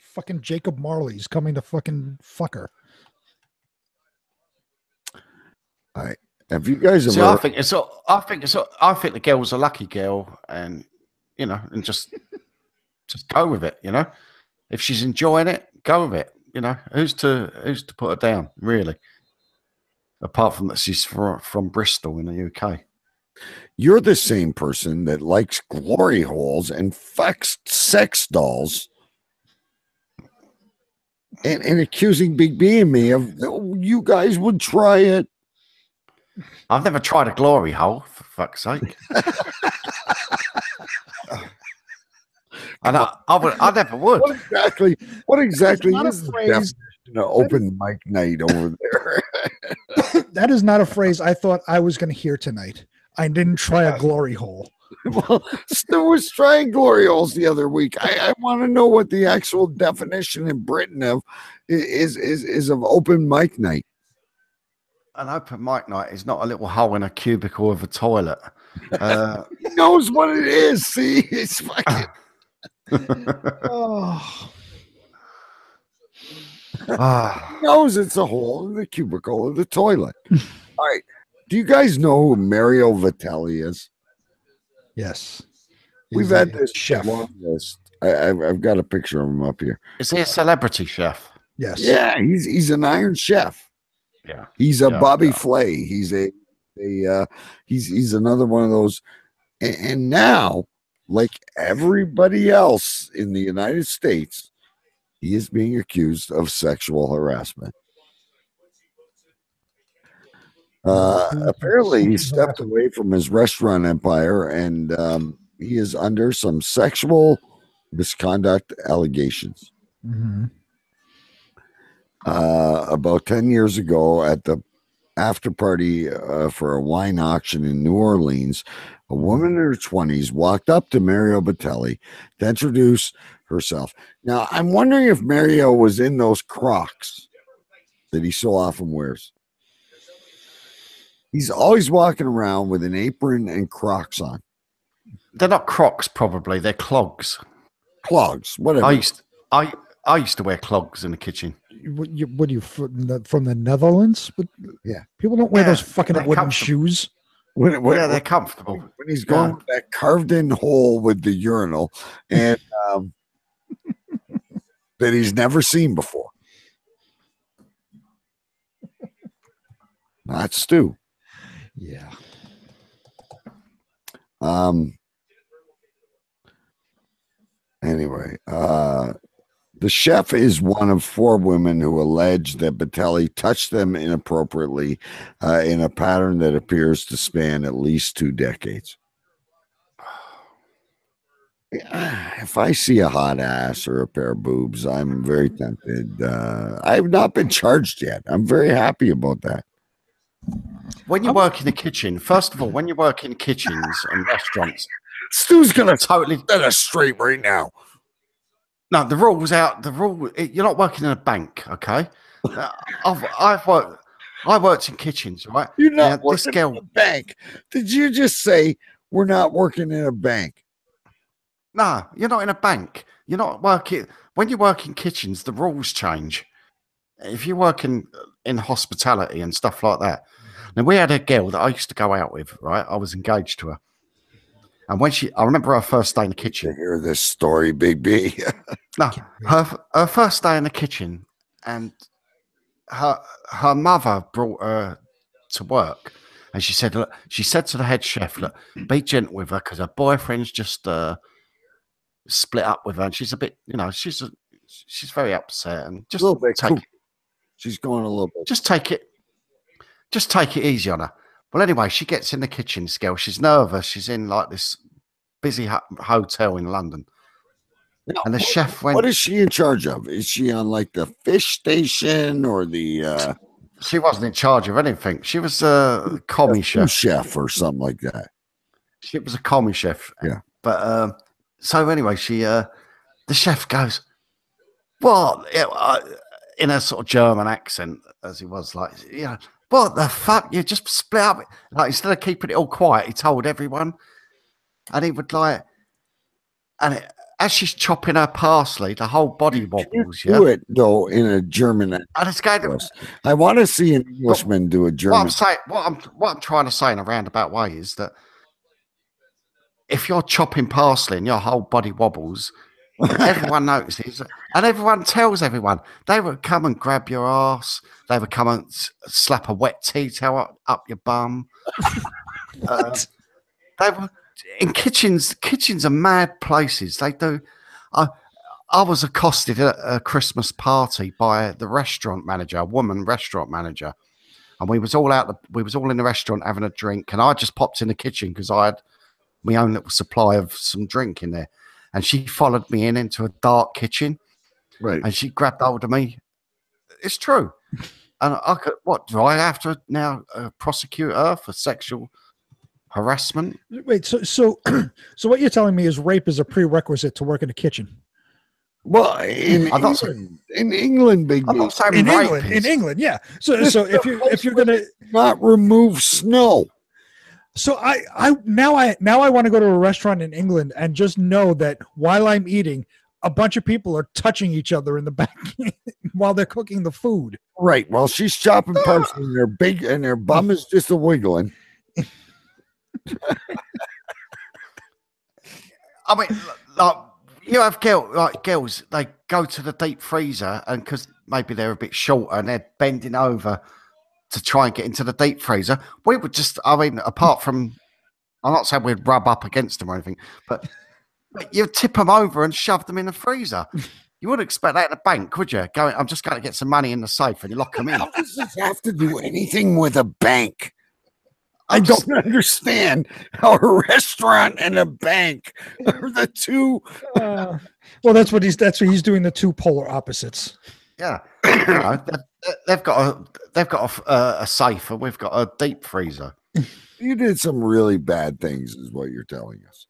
fucking Jacob Marley's coming to fucking fuck her. All right. Have you guys ever? See, I think the girl was a lucky girl, and and just go with it. If she's enjoying it, go with it. Who's to put her down, really? Apart from that, she's from Bristol in the UK. You're the same person that likes glory holes and fucks sex dolls, and accusing Big B and me of you guys would try it. I've never tried a glory hole, for fuck's sake. And I never would. What exactly is the definition of open mic night over there? That is not a phrase I thought I was going to hear tonight. I didn't try a glory hole. Well, Stu was trying glory holes the other week. I want to know what the actual definition in Britain of is of open mic night. An open mic night is not a little hole in a cubicle of a toilet. He knows what it is. See, it's fucking. He knows it's a hole in the cubicle of the toilet. All right. Do you guys know who Mario Vitelli is? Yes. We've had this chef long list. I've got a picture of him up here. Is he a celebrity chef? Yes. Yeah, he's an Iron Chef. Yeah. He's a Bobby Flay. He's he's another one of those. And now, like everybody else in the United States, he is being accused of sexual harassment. Apparently, he stepped away from his restaurant empire, and he is under some sexual misconduct allegations. Mm-hmm. About 10 years ago, at the after party for a wine auction in New Orleans, a woman in her 20s walked up to Mario Battelli to introduce herself. Now, I'm wondering if Mario was in those Crocs that he so often wears. He's always walking around with an apron and Crocs on. They're not Crocs, probably. They're clogs. Clogs, whatever. I used to wear clogs in the kitchen. What are you from the Netherlands? Yeah, people don't wear those fucking wooden shoes. Yeah, they're comfortable. When he's going with that carved-in hole with the urinal, and that he's never seen before. Not Stu. Yeah. Anyway, the chef is one of 4 women who allege that Battelli touched them inappropriately in a pattern that appears to span at least 2 decades. If I see a hot ass or a pair of boobs, I'm very tempted. I've not been charged yet. I'm very happy about that. When you work in the kitchen, first of all, when you work in kitchens and restaurants, Stu's gonna totally set us straight right now. No, the rule's out. You're not working in a bank, okay? I worked in kitchens, right? You're not working in a bank. Did you just say we're not working in a bank. No, you're not in a bank. You're not working. When you work in kitchens, the rules change. If you work in hospitality and stuff like that. Now, we had a girl that I used to go out with, right? I was engaged to her. And when I remember her first day in the kitchen. Hear this story, Big B. No, her first day in the kitchen, and her mother brought her to work, and she said to the head chef, "Look, be gentle with her because her boyfriend's just split up with her, and she's a bit, she's very upset, and just a little bit take it. She's going a little bit. Just take it easy on her." Well, anyway, she gets in the kitchen, this girl. She's nervous. She's in like this busy hotel in London. Now, and the chef went... What is she in charge of? Is she on like the fish station or the... She wasn't in charge of anything. She was a commie chef or something like that. She was a commie chef. Yeah. But so anyway, the chef goes, "What?" In a sort of German accent, as he was, like, "What the fuck? You just split up." Like, instead of keeping it all quiet, he told everyone. And he would like, as she's chopping her parsley, the whole body wobbles. Do it though in a German accent. And it's going to, I want to see an Englishman do a German. What I'm trying to say in a roundabout way is that if you're chopping parsley and your whole body wobbles, everyone notices, and everyone tells everyone. They would come and grab your ass. They would come and slap a wet tea towel up your bum. They were in kitchens. Kitchens are mad places. They do. I was accosted at a Christmas party by the restaurant manager, a woman restaurant manager, and we was all in the restaurant having a drink, and I just popped in the kitchen because I had my own little supply of some drink in there. And she followed me into a dark kitchen. Right. And she grabbed hold of me. It's true. And do I have to now prosecute her for sexual harassment? Wait, so what you're telling me is rape is a prerequisite to work in the kitchen? Well, in England, Big B. In England, yeah. So if you're gonna not remove snow. So I now want to go to a restaurant in England and just know that while I'm eating, a bunch of people are touching each other in the back while they're cooking the food. Right. While she's chopping parsley, and their bum is just a wiggling. I mean, like, you have girls, they go to the deep freezer, and because maybe they're a bit shorter and they're bending over to try and get into the deep freezer. We would just, apart from, I'm not saying we'd rub up against them or anything, but you tip them over and shove them in the freezer. You wouldn't expect that in a bank, would you? I'm just going to get some money in the safe, and you lock them in. How does this have to do anything with a bank? I don't understand how a restaurant and a bank are the two. Well, that's what he's doing, the two polar opposites. Yeah. They've got a safe, and we've got a deep freezer. You did some really bad things, is what you're telling us.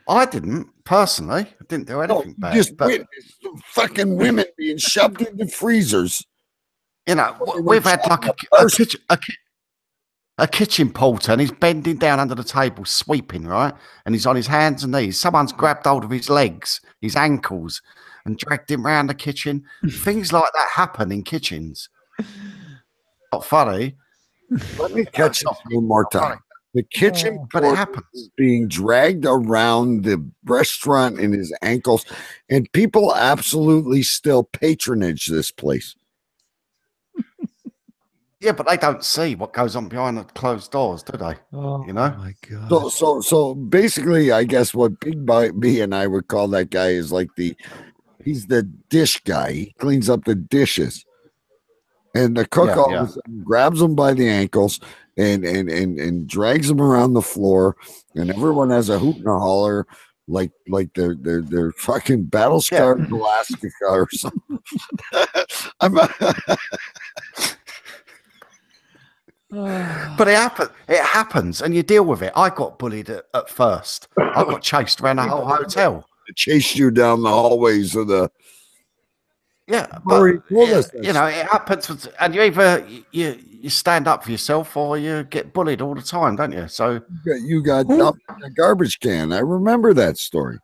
I didn't personally. I didn't do anything bad. Just witnessed some fucking women being shoved into freezers. We've had like a kitchen porter, and he's bending down under the table, sweeping, right? And he's on his hands and knees. Someone's grabbed hold of his legs, his ankles, and dragged him around the kitchen. Things like that happen in kitchens. Not funny. Let me catch it one more time. The kitchen but it happens. Is being dragged around the restaurant in his ankles, and people absolutely still patronage this place. Yeah, but they don't see what goes on behind the closed doors, do they? Oh, my God. So basically, I guess what Big B and I would call that guy is like he's the dish guy. He cleans up the dishes. And the cook all of a sudden grabs them by the ankles and drags them around the floor, and everyone has a hoot and a holler like they're fucking battle scarred Alaska or something. But it happens, and you deal with it. I got bullied at first. I got chased around the whole hotel. It chased you down the hallways of the. Yeah, Already but told us you know, it happens, and you either you stand up for yourself or you get bullied all the time, don't you? So you got dumped in a garbage can. I remember that story.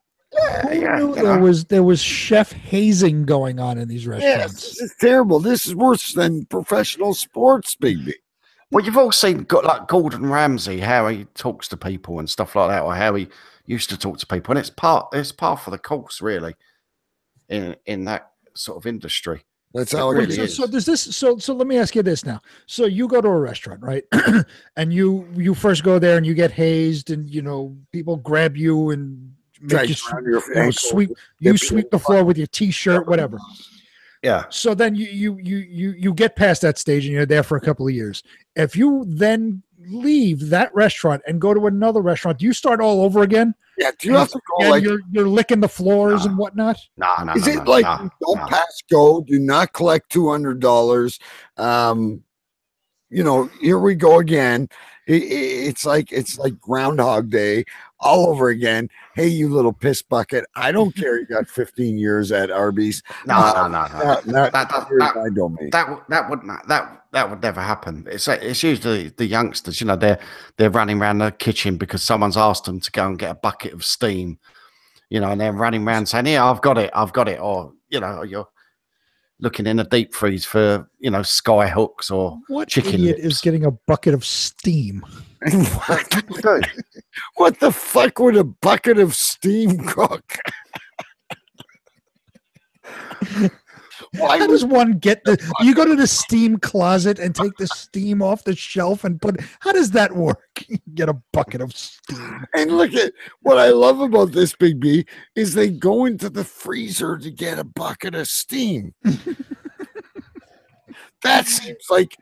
Who knew there was chef hazing going on in these Yes, restaurants? this is terrible. This is worse than professional sports, Big. Well, you've all seen like Gordon Ramsay, how he talks to people and stuff like that, or how he used to talk to people, and it's part for the course, really, in that sort of industry. That's how it really so, is. so does this? So let me ask you this now. So you go to a restaurant, right? And you first go there and you get hazed, and people grab you and make you sweep the floor with your t-shirt, whatever. Yeah. So then you get past that stage and you're there for a couple of years. If you then leave that restaurant and go to another restaurant, do you start all over again? Yeah. Do you have to go like you're licking the floors and whatnot? No. Is it like don't pass go? Do not collect $200. Here we go again. It's like Groundhog Day all over again. Hey, you little piss bucket! I don't care. You got 15 years at Arby's. No. That would never happen. It's usually the youngsters. They're running around the kitchen because someone's asked them to go and get a bucket of steam. And they're running around saying, "Yeah, I've got it," or you're looking in a deep freeze for sky hooks or what chicken idiot lips. is getting a bucket of steam? What the fuck would a bucket of steam cook? How does one get you go to the steam closet and take the steam off the shelf and how does that work? Get a bucket of steam. And look at what I love about this, Big B, is they go into the freezer to get a bucket of steam. That seems like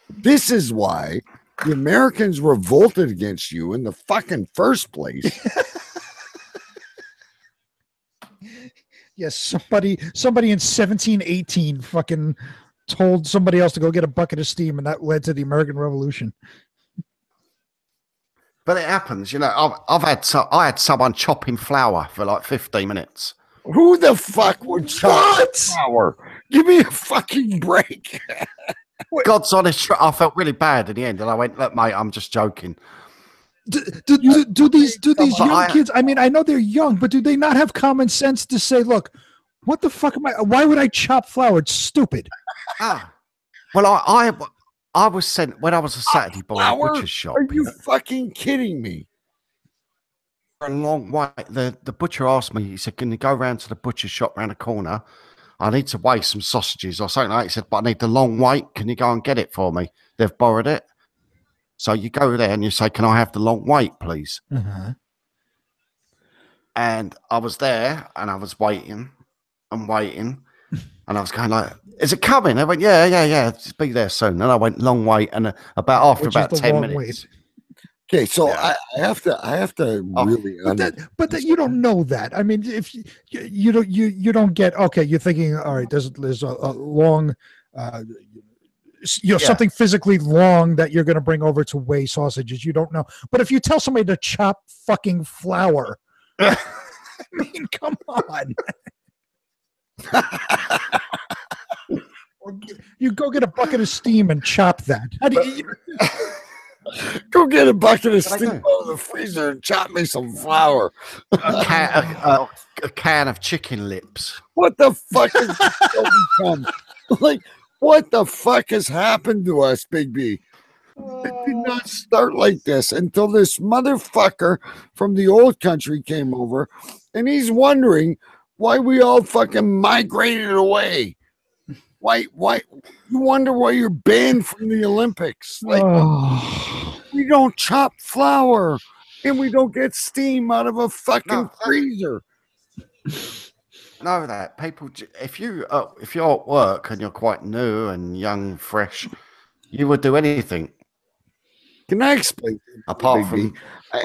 this is why the Americans revolted against you in the fucking first place. Yes, somebody in 1718 fucking told somebody else to go get a bucket of steam, and that led to the American Revolution. But it happens, I had someone chopping flour for like 15 minutes. Who the fuck would chop flour? Give me a fucking break. God's honest, I felt really bad in the end, and I went, "Look, mate, I'm just joking." Do these young kids? I mean, I know they're young, but do they not have common sense to say, "Look, what the fuck am I? Why would I chop flour? It's stupid." Well, I was sent when I was a Saturday boy at a butcher's shop. Are you fucking kidding me? For a long way, the butcher asked me. He said, "Can you go round to the butcher's shop round the corner? I need to weigh some sausages or something like that." He said, "But I need the long weight. Can you go and get it for me?" They've borrowed it. So you go there and you say, "Can I have the long weight, please?" Uh-huh. And I was there and I was waiting and waiting. And I was going like, "Is it coming?" I went, yeah. It's be there soon. And I went long wait. And after about 10 minutes. Wait. Okay, so yeah. I have to really. But you don't know that. I mean, if you don't get okay, you're thinking, all right, there's a long, something physically long that you're going to bring over to weigh sausages. You don't know. But if you tell somebody to chop fucking flour, I mean, come on. You go get a bucket of steam and chop that. How do you? Go get a bucket of steam out of the freezer and chop me some flour. A can of chicken lips. What the fuck has become? Like, what the fuck has happened to us, Big B? It did not start like this until this motherfucker from the old country came over, and he's wondering why we all fucking migrated away. Why you wonder why you're banned from the Olympics? Like, we don't chop flour and we don't get steam out of a fucking freezer. Know that people, if you're at work and you're quite new and young, fresh, you would do anything. Can I explain? Apart from,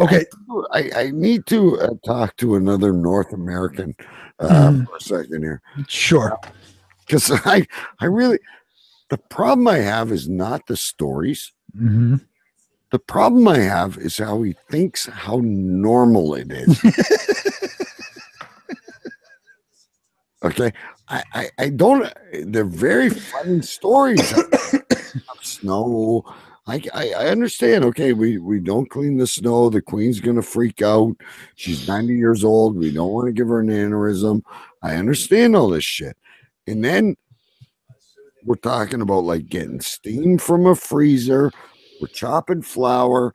okay, I need to talk to another North American for a second here. Sure. Because I really, the problem I have is not the stories. Mm-hmm. The problem I have is how he thinks how normal it is. Okay. I don't. They're very funny stories of snow. I understand. Okay, we don't clean the snow. The queen's gonna freak out. She's 90 years old. We don't want to give her an aneurysm. I understand all this shit. And then we're talking about like getting steam from a freezer. We're chopping flour,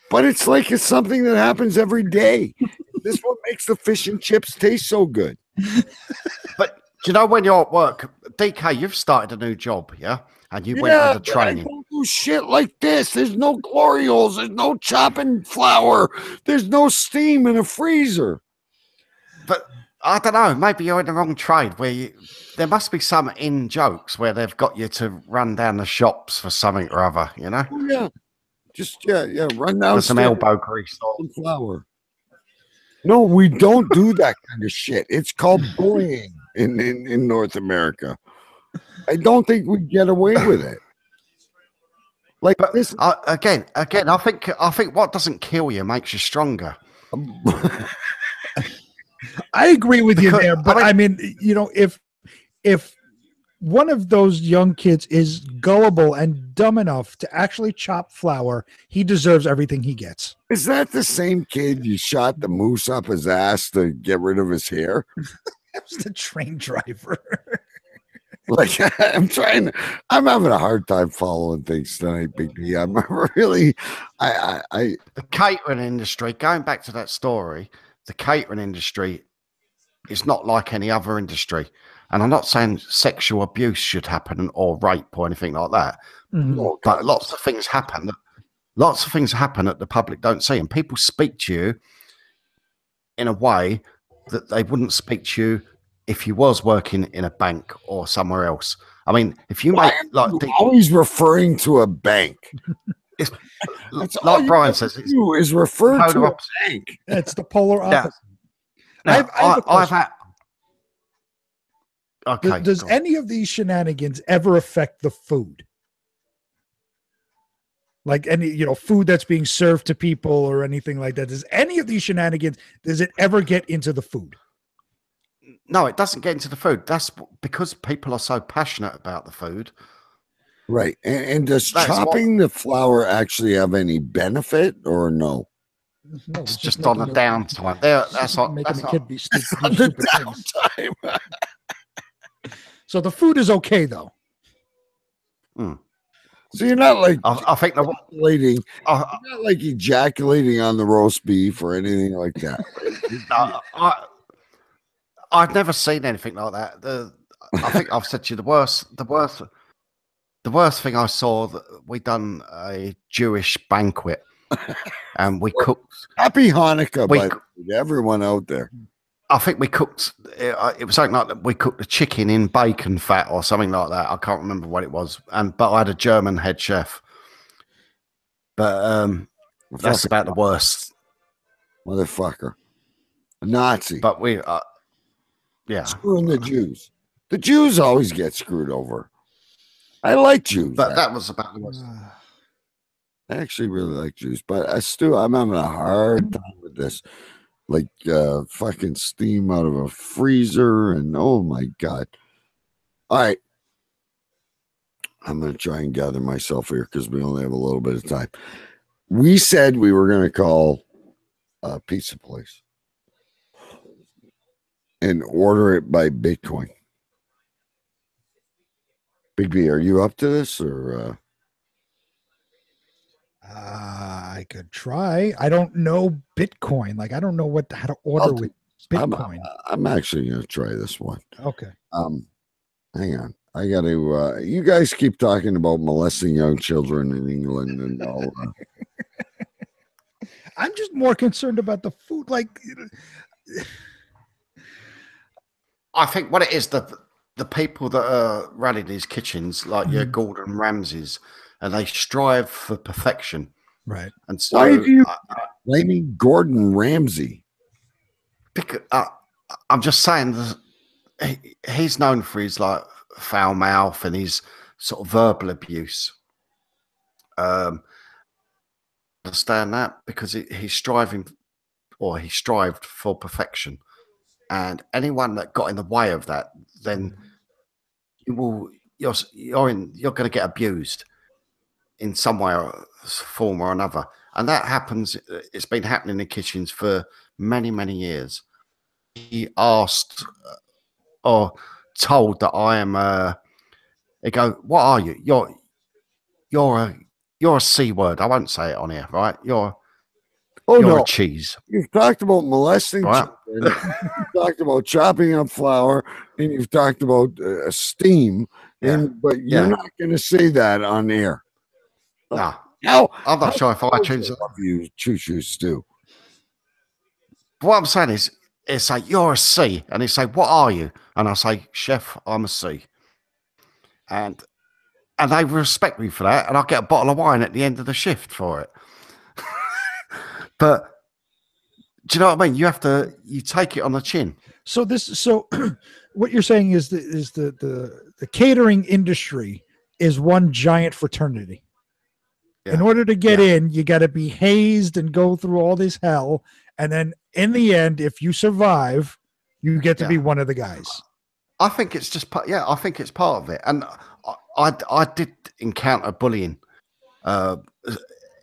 but it's like it's something that happens every day. This is what makes the fish and chips taste so good. But do you know when you're at work, DK, you've started a new job, yeah? And you went under training. I don't do shit like this. There's no glory holes. There's no chopping flour. There's no steam in a freezer. But I don't know. Maybe you're in the wrong trade. There must be some in jokes where they've got you to run down the shops for something or other. You know? Oh, yeah. Just run down for some elbow grease or flour. No, we don't do that kind of shit. It's called bullying in North America. I don't think we get away with it. Like this again. I think what doesn't kill you makes you stronger. I agree with you there, but I mean, you know, if one of those young kids is gullible and dumb enough to actually chop flour, he deserves everything he gets. Is that the same kid you shot the moose up his ass to get rid of his hair? That was the train driver. Like I'm having a hard time following things tonight, Big B. I'm really the catering industry, going back to that story, the catering industry is not like any other industry. And I'm not saying sexual abuse should happen or rape or anything like that. Mm-hmm. But lots of things happen that the public don't see. And people speak to you in a way that they wouldn't speak to you if you was working in a bank or somewhere else. I mean, if you make like always referring to a bank. It's like Brian says, is referred to a bank. It's the polar opposite. Now, I've had. Okay. Does any of these shenanigans ever affect the food? Like any, you know, food that's being served to people or anything like that? Does any of these shenanigans, does it ever get into the food? No, it doesn't get into the food. That's because people are so passionate about the food. Right. And does chopping the flour actually have any benefit or no? No, it's just on the downtime. That's on the downtime. So the food is okay though. So you're not like I think ejaculating. You're not like ejaculating on the roast beef or anything like that. I've never seen anything like that. I think I've said to you the worst thing I saw, that we done a Jewish banquet and we cooked. Happy Hanukkah, by everyone out there. I think we cooked. It was something like that. We cooked the chicken in bacon fat or something like that. I can't remember what it was. But I had a German head chef. But that's about the worst. Motherfucker, a Nazi. But we, yeah, screwing the Jews. The Jews always get screwed over. I like Jews, but that was about the worst. I actually really like Jews, but Stu, I'm having a hard time with this. Like fucking steam out of a freezer, and oh my god! All right, I'm gonna try and gather myself here because we only have a little bit of time. We said we were gonna call a pizza place and order it by Bitcoin. Big B, are you up to this or? I could try. I don't know Bitcoin. Like I don't know how to order with Bitcoin. I'm actually going to try this one. Okay. Hang on. I got to. You guys keep talking about molesting young children in England and all. I'm just more concerned about the food. Like, I think what it is, the people that are running these kitchens, like your Gordon Ramsays, and they strive for perfection. Right. And so, why do you blaming Gordon Ramsay? Because I'm just saying, he's known for his like foul mouth and his sort of verbal abuse. Understand that because he's striving, or he strived for perfection, and anyone that got in the way of that, then you're going to get abused in some way or form or another. And that happens. It's been happening in kitchens for many, many years. He asked or told that I am they go, what are you? You're a C word. I won't say it on here, right? You're a cheese. You've talked about molesting right? children. You've talked about chopping up flour, and you've talked about steam. But you're not going to say that on air. No. How? I'm not sure if iTunes love you, Choo Choo Stu. What I'm saying is, it's like, you're a C. And they say, what are you? And I say, chef, I'm a C. And they respect me for that. And I get a bottle of wine at the end of the shift for it. But do you know what I mean? You take it on the chin. So what you're saying is the catering industry is one giant fraternity. Yeah. In order to get in, you got to be hazed and go through all this hell. And then in the end, if you survive, you get to be one of the guys. I think it's just part. Yeah, I think it's part of it. And I did encounter bullying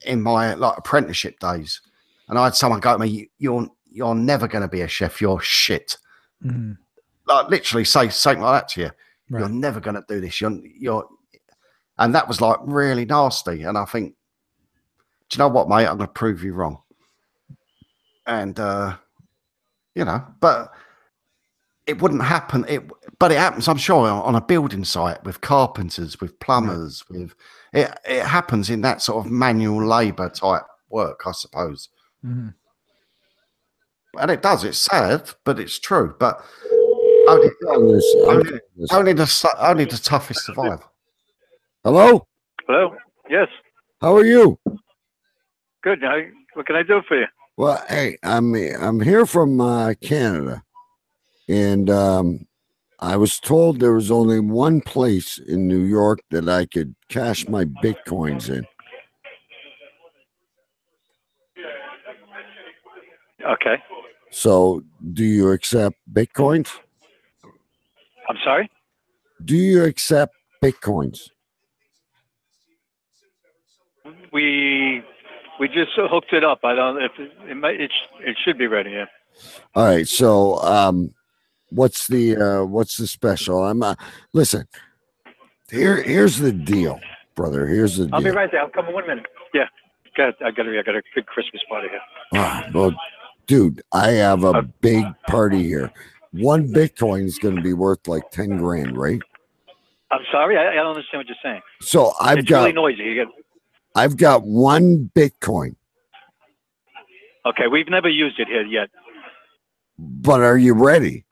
in my apprenticeship days, and I had someone go to me, "You're never going to be a chef. You're shit." Mm-hmm. Like literally say something like that to you. Right. You're never going to do this. You're, and that was like really nasty. And I think, do you know what, mate? I'm going to prove you wrong. And but it wouldn't happen. But it happens, I'm sure, on a building site with carpenters, with plumbers, with it happens in that sort of manual labour type work, I suppose. Mm-hmm. And it does. It's sad, but it's true. But only the toughest survive. Hello? Hello? Yes. How are you? Good. What can I do for you? Well, hey, I'm here from Canada, and I was told there was only one place in New York that I could cash my Bitcoins in. Okay. So, do you accept Bitcoins? I'm sorry? Do you accept Bitcoins? We just hooked it up. I don't. If it should be ready. Yeah. All right. So, what's the special? Listen. Here's the deal, brother. Here's the deal. I'll be right there. I'll come in 1 minute. Yeah. I got a big Christmas party here. Well, dude, I have a big party here. One Bitcoin is going to be worth like 10 grand, right? I'm sorry. I don't understand what you're saying. So it's really noisy. I've got one Bitcoin. Okay, we've never used it here yet. But are you ready?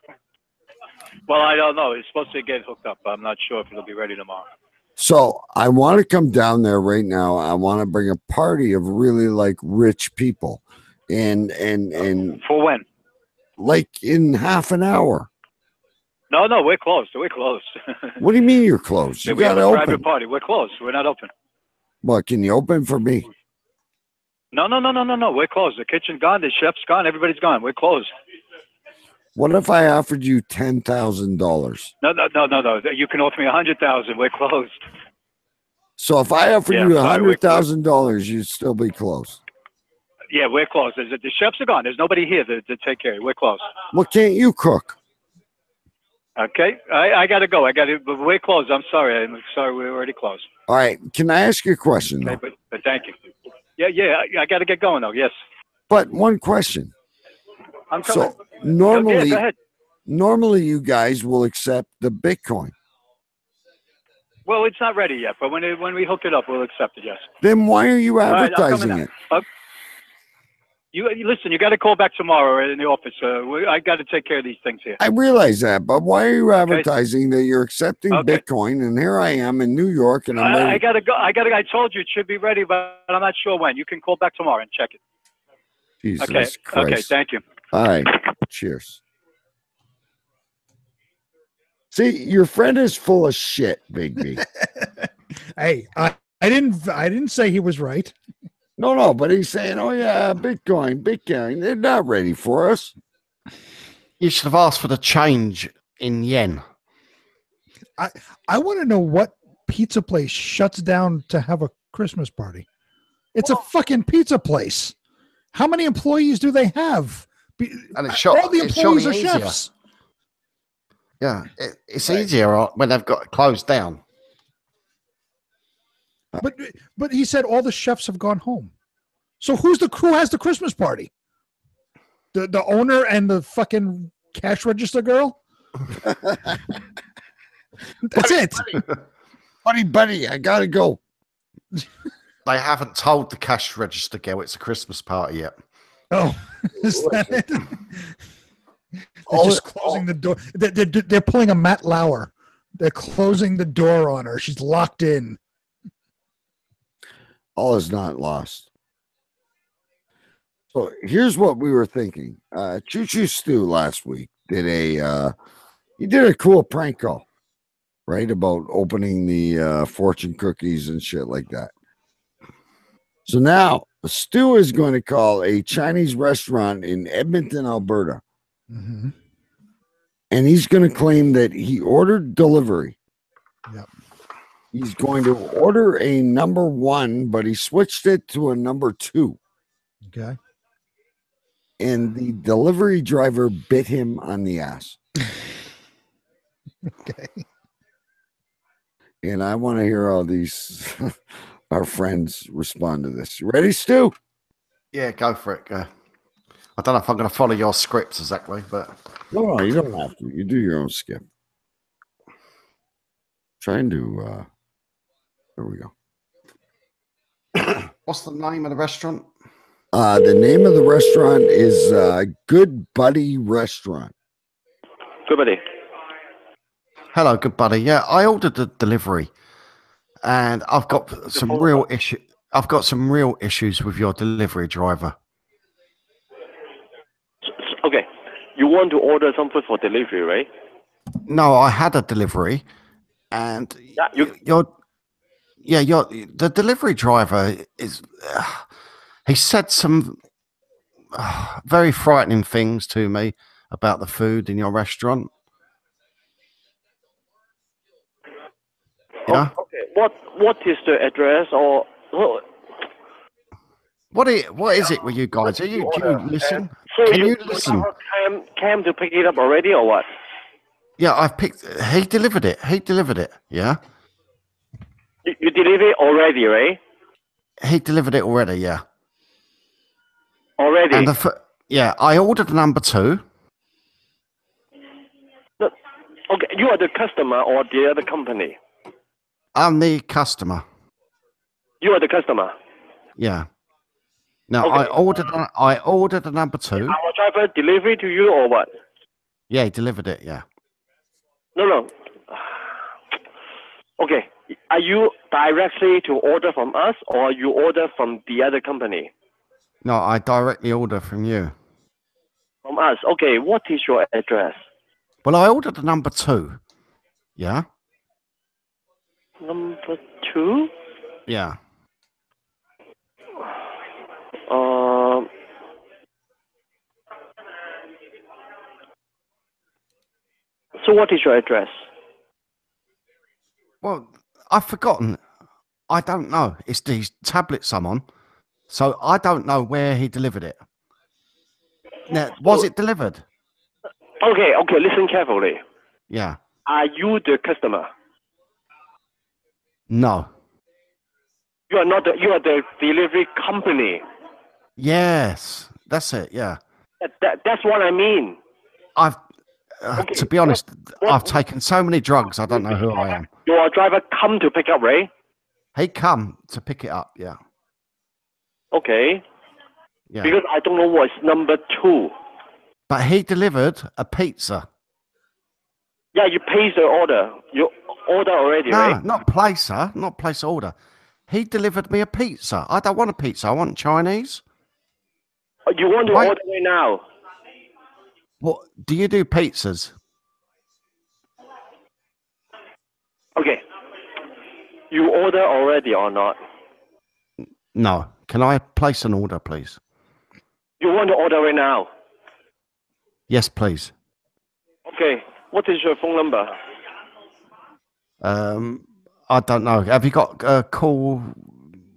Well, I don't know. It's supposed to get hooked up. I'm not sure if it'll be ready tomorrow. So I want to come down there right now. I want to bring a party of really like rich people, and for when? Like in half an hour. No, we're closed. We're closed. What do you mean you're closed? You we have got to a open. private party. We're closed. We're not open. What, can you open for me? No. We're closed. The kitchen's gone. The chef's gone. Everybody's gone. We're closed. What if I offered you $10,000? No. You can offer me $100,000. We're closed. So if I offered you $100,000, you'd still be closed. Yeah, we're closed. The chefs are gone. There's nobody here to take care of you. We're closed. Well, can't you cook? Okay, I got to go. But we're closed. I'm sorry. We're already closed. All right. Can I ask you a question? Okay, but thank you. Yeah. I got to get going though. Yes. But one question. I'm coming. So normally, go ahead. Normally you guys will accept the Bitcoin. Well, it's not ready yet, but when we hook it up, we'll accept it. Yes. Then why are you advertising it? You listen. You got to call back tomorrow in the office. I got to take care of these things here. I realize that, but why are you advertising that you're accepting Bitcoin? And here I am in New York, and I got to go. I told you it should be ready, but I'm not sure when. You can call back tomorrow and check it. Jesus Christ. Okay. Thank you. All right. Cheers. See, your friend is full of shit, Big B. Hey, I didn't say he was right. No, but he's saying, "Oh yeah, Bitcoin, they're not ready for us." You should have asked for the change in yen. I want to know what pizza place shuts down to have a Christmas party. It's a fucking pizza place. How many employees do they have? And All the employees are chefs. Yeah, it's easier when they've got closed down. But he said all the chefs have gone home. So who has the Christmas party? The owner and the fucking cash register girl? That's it. Buddy, I gotta go. They haven't told the cash register girl it's a Christmas party yet. Oh, is that it? They're just closing the door. They're pulling a Matt Lauer. They're closing the door on her. She's locked in. All is not lost. So here's what we were thinking. Choo Choo Stu last week did a cool prank call, right? About opening the fortune cookies and shit like that. So now Stu is going to call a Chinese restaurant in Edmonton, Alberta. Mm-hmm. And he's going to claim that he ordered delivery. Yep. He's going to order a number 1, but he switched it to a number 2. Okay. And the delivery driver bit him on the ass. Okay. And I want to hear all these our friends respond to this. You ready, Stu? Yeah, go for it. Go. I don't know if I'm going to follow your scripts exactly, but No, you don't have to. You do your own skip. Trying to. There we go. What's the name of the restaurant? The name of the restaurant is Good Buddy Restaurant. Good Buddy. Hello, Good Buddy. Yeah, I ordered the delivery, and I've got some real issue. I've got some real issues with your delivery driver. Okay, you want to order something for delivery, right? No, I had a delivery, and the delivery driver is. He said some very frightening things to me about the food in your restaurant. Yeah. Okay. What is the address or? What is it with you guys? Do you listen? So Can you listen? Came to pick it up already or what? Yeah, he delivered it. Yeah. You delivered it already, right? He delivered it already. Yeah. Already. And I ordered number 2. No, okay, you are the customer or the other company? I'm the customer. You are the customer. Yeah. Now Okay. I ordered a number 2. Our driver delivery to you or what? Yeah, he delivered it. Yeah. No. Okay. Are you directly to order from us or you order from the other company? No, I directly order from you. From us. Okay. What is your address? Well, I ordered the number 2. Yeah. Number 2? Yeah. So what is your address? Well, I've forgotten. I don't know. It's these tablets I'm on. So I don't know where he delivered it. Now, was it delivered? Okay. Listen carefully. Yeah. Are you the customer? No. You are not. You are the delivery company. Yes. That's it. Yeah. That's what I mean. To be honest, I've taken so many drugs, I don't know who I am. Your driver come to pick up, right? He come to pick it up, yeah. Okay. Yeah. Because I don't know what's number 2. But he delivered a pizza. Yeah, you paid the order. You order already, right? Not place order. He delivered me a pizza. I don't want a pizza. I want Chinese. You want to order right now? What do you do pizzas? Okay. You order already or not? No. Can I place an order, please? You want to order right now? Yes, please. Okay. What is your phone number? I don't know. Have you got call?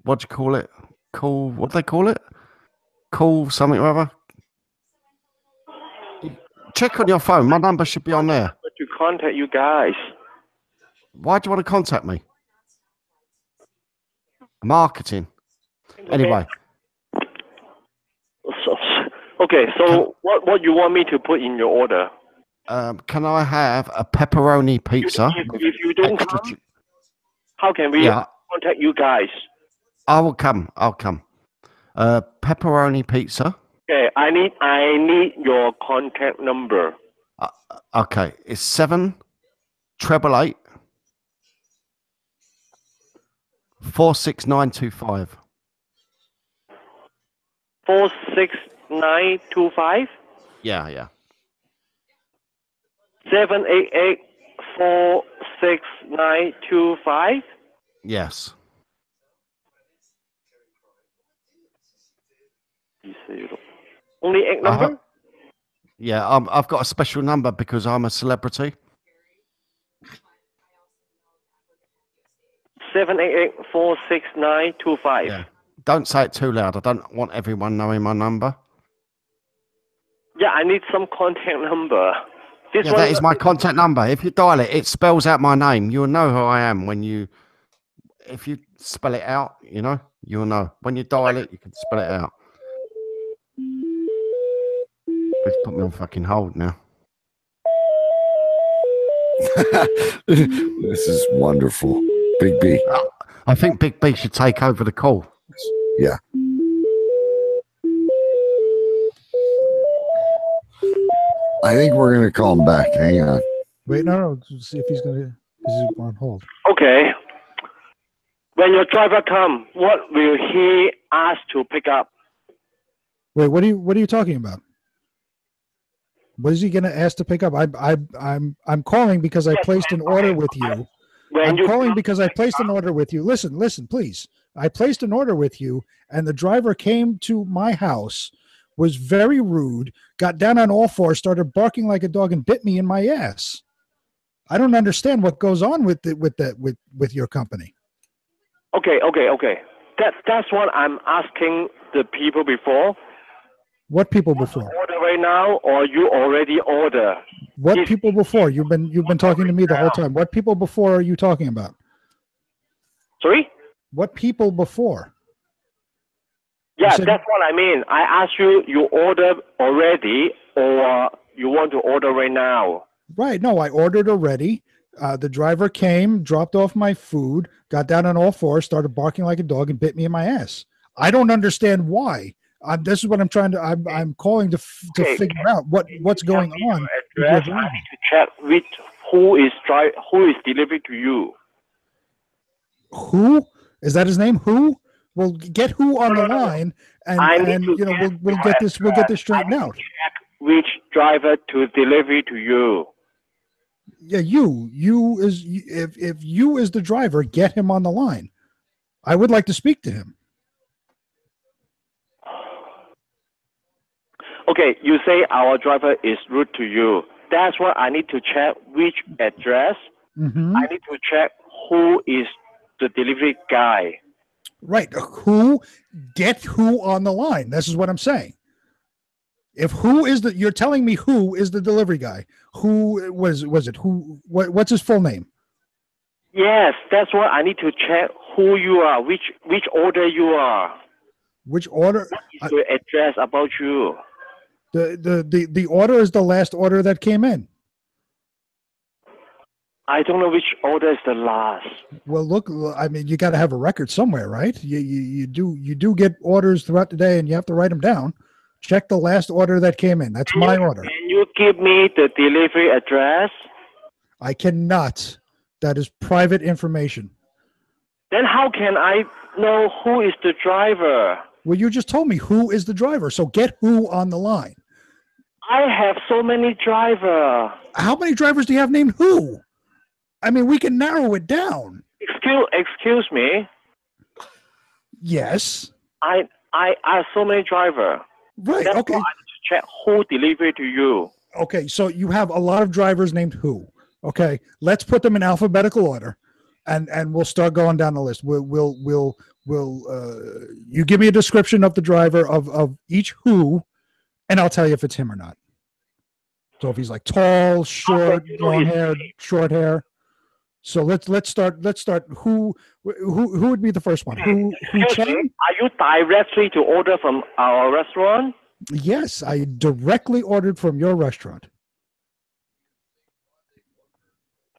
What do you call it? Call? What do they call it? Call something or other. Check on your phone. My number should be on there. To contact you guys. Why do you want to contact me? Marketing. Anyway. So what you want me to put in your order? Can I have a pepperoni pizza? If you don't come, how can we contact you guys? I will come. I'll come. Pepperoni pizza. Okay, I need your contact number. Okay, it's 788 46925. 46925. Yeah. 788 46925. Yes. Only 8 number? Yeah, I've got a special number because I'm a celebrity. 788 46925. Yeah. Don't say it too loud. I don't want everyone knowing my number. Yeah, I need some contact number. That is my contact number. If you dial it, it spells out my name. You'll know who I am if you spell it out, you'll know. When you dial it, you can spell it out. Please put me on fucking hold now. This is wonderful. Big B. I think Big B should take over the call. Yeah. I think we're going to call him back. Hang on. Wait, no. See if he's going to. He's on hold. Okay. When your driver come, what will he ask to pick up? Wait, what are you talking about? What is he going to ask to pick up? I'm calling because I placed an order with you. I'm calling because I placed an order with you. Listen, please. I placed an order with you, and the driver came to my house, was very rude, got down on all fours, started barking like a dog, and bit me in my ass. I don't understand what goes on with your company. Okay. That's what I'm asking the people before. What people before? Order right now, or you already order? What people before? You've been talking to me the whole time. What people before are you talking about? Sorry? What people before? Yeah, that's what I mean. I asked you ordered already, or you want to order right now? Right. No, I ordered already. The driver came, dropped off my food, got down on all fours, started barking like a dog, and bit me in my ass. I don't understand why. This is what I'm trying to. I'm calling to figure out what's going on. Address. I need to check who is delivering to you. Who is that? His name? Who? Well, get who on the line, and we'll get this straightened out. Check which driver to deliver to you. Yeah, if you is the driver, get him on the line. I would like to speak to him. Okay, you say our driver is rude to you. That's what I need to check which address. Mm-hmm. I need to check who is the delivery guy. Right. Get who on the line. This is what I'm saying. If you're telling me who is the delivery guy. Who was it? What's his full name? Yes, that's what I need to check who you are, which order you are. Which order? What is your address about you? The order is the last order that came in. I don't know which order is the last. Well, look, I mean, you got to have a record somewhere, right? You do get orders throughout the day, and you have to write them down. Check the last order that came in. That's my order. Can you give me the delivery address? I cannot. That is private information. Then how can I know who is the driver? Well, you just told me who is the driver, so get who on the line. I have so many drivers. How many drivers do you have named who? I mean, we can narrow it down. Excuse me. Yes. I have so many drivers. Right. That's okay. why I need to check who delivered to you. Okay, so you have a lot of drivers named Who. Okay, let's put them in alphabetical order, and we'll start going down the list. We'll you give me a description of the driver of each Who, and I'll tell you if it's him or not. So if he's like tall, short, long hair, short hair. So let's start. Who would be the first one? Who Chen? Are you directly to order from our restaurant? Yes, I directly ordered from your restaurant.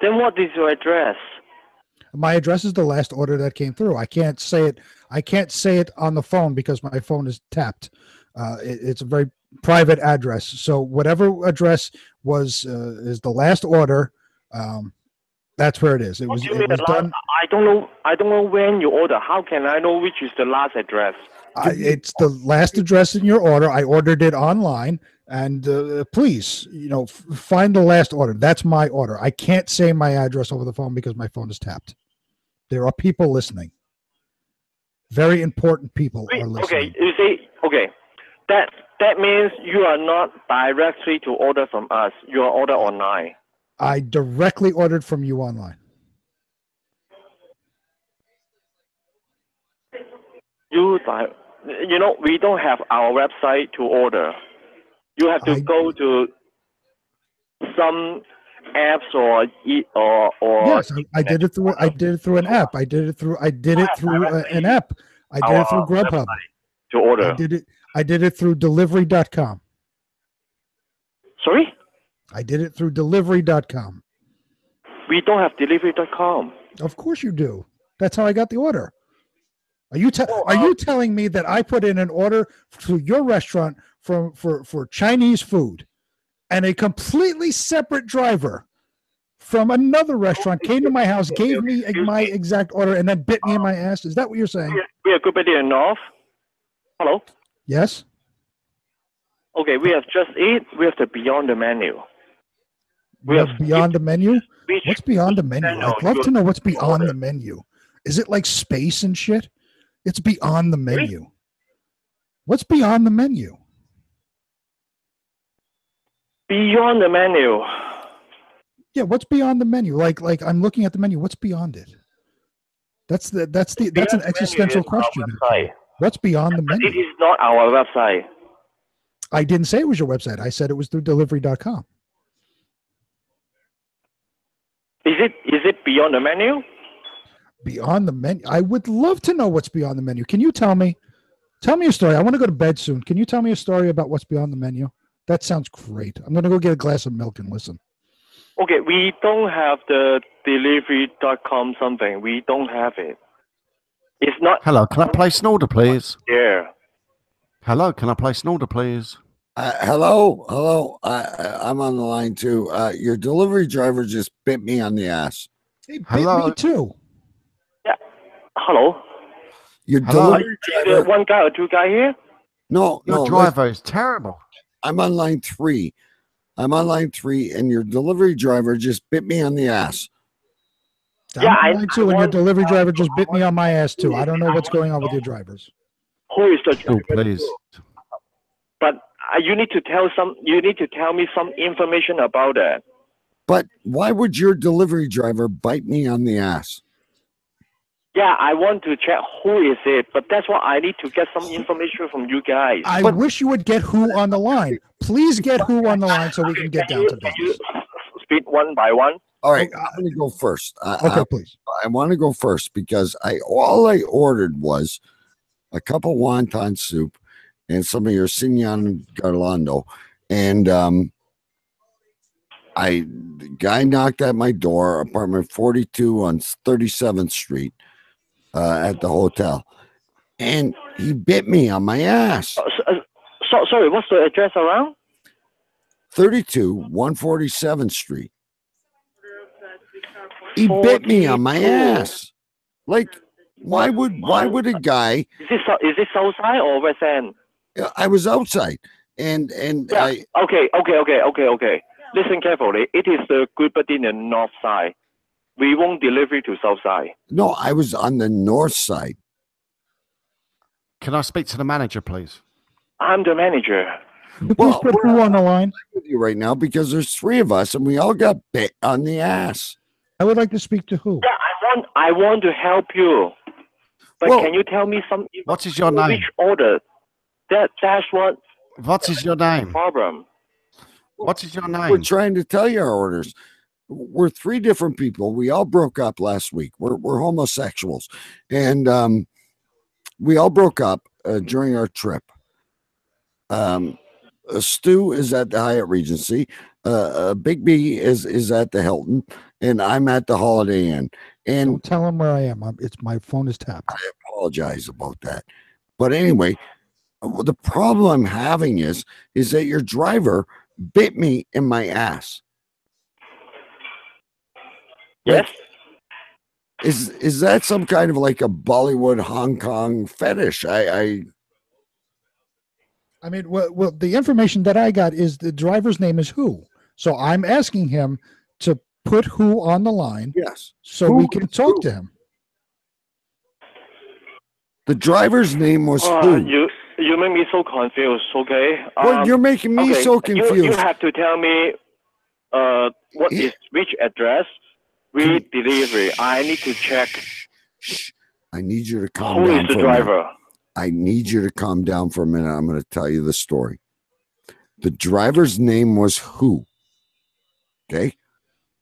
Then what is your address? My address is the last order that came through. I can't say it on the phone because my phone is tapped. It's a very private address. So whatever address is the last order. That's where it is. It was done. I don't know when you order. How can I know which is the last address? It's the last address in your order. I ordered it online, and please, find the last order. That's my order. I can't say my address over the phone because my phone is tapped. There are people listening. Very important people are listening. Okay, you see, that means you are not directly to order from us. You are order online. I directly ordered from you online. We don't have our website to order. You have to go to some apps or yes, I did it through an app. I did it through an app. I did it through Grubhub. To order. I did it through delivery.com. Sorry? I did it through delivery.com. We don't have delivery.com. Of course you do. That's how I got the order. Are you telling me that I put in an order to your restaurant for Chinese food, and a completely separate driver from another restaurant came to my house, gave me my exact order, and then bit me in my ass? Is that what you're saying? We are good in North. Hello? Yes? Okay, we have Just Eat. We have the Beyond the Menu. We have Beyond the Menu? What's Beyond the Menu? I'd love to know what's beyond the menu. Is it like space and shit? It's beyond the menu. What's beyond the menu? Beyond the menu. Yeah, what's beyond the menu? Like I'm looking at the menu. What's beyond it? That's an existential question. What's beyond the menu? It is not our website. I didn't say it was your website. I said it was through delivery.com. Is it beyond the menu? Beyond the menu. I would love to know what's beyond the menu. Can you tell me? Tell me a story. I want to go to bed soon. Can you tell me a story about what's beyond the menu? That sounds great. I'm going to go get a glass of milk and listen. Okay, we don't have the delivery.com something. We don't have it. It's not. Hello, can I place an order, please? Yeah. Hello, can I place an order, please? Hello. I'm on the line too. Your delivery driver just bit me on the ass. He bit me too. Yeah. Hello. Your delivery driver. One guy or two guy here? No, your driver is terrible. I'm on line 3. And your delivery driver just bit me on the ass. Yeah, I'm on line 2, and your delivery driver just bit me on my ass too. I don't know what's going on with your drivers. Who is the driver? Oh, please. But you need to tell me some information about that. But why would your delivery driver bite me on the ass? Yeah, I want to check who is it, but that's why I need to get some information from you guys. I wish you would get who on the line. Please get who on the line so we can get down to business. Speak one by one. All right, I'm going to go first. Okay, please. I want to go first because all I ordered was a cup of wonton soup and some of your Signon Garlando. And the guy knocked at my door, apartment 42 on 37th Street at the hotel. And he bit me on my ass. Sorry, what's the address around? 32, 147th Street. He bit me on my ass. Like, why would a guy? Is this outside or west end? I was outside, and yeah. Okay. Listen carefully. It is the Good in the north side. We won't deliver to south side. No, I was on the north side. Can I speak to the manager, please? I'm the manager. Please put who on the line with you right now because there's 3 of us and we all got bit on the ass. I would like to speak to who? Yeah, I want to help you. But can you tell me some? What is your name? Which order? That's what. What is your name? Problem. What is your name? We're trying to tell you our orders. We're 3 different people. We all broke up last week. We're homosexuals, and we all broke up during our trip. Stu is at the Hyatt Regency. Big B is at the Hilton, and I'm at the Holiday Inn. And don't tell him where I am. My phone is tapped. I apologize about that. But anyway, the problem I'm having is that your driver bit me in my ass. Yes. Is that some kind of like a Bollywood Hong Kong fetish? I mean, well, the information that I got is the driver's name is who. So I'm asking him to put who on the line. Yes. So we can talk to him. The driver's name was who? You make me so confused. Okay. Well, you're making me so confused. You have to tell me what is which address, which delivery. I need to check. I need you to calm down. Who is the driver? I need you to calm down for a minute. I'm going to tell you the story. The driver's name was who? Okay.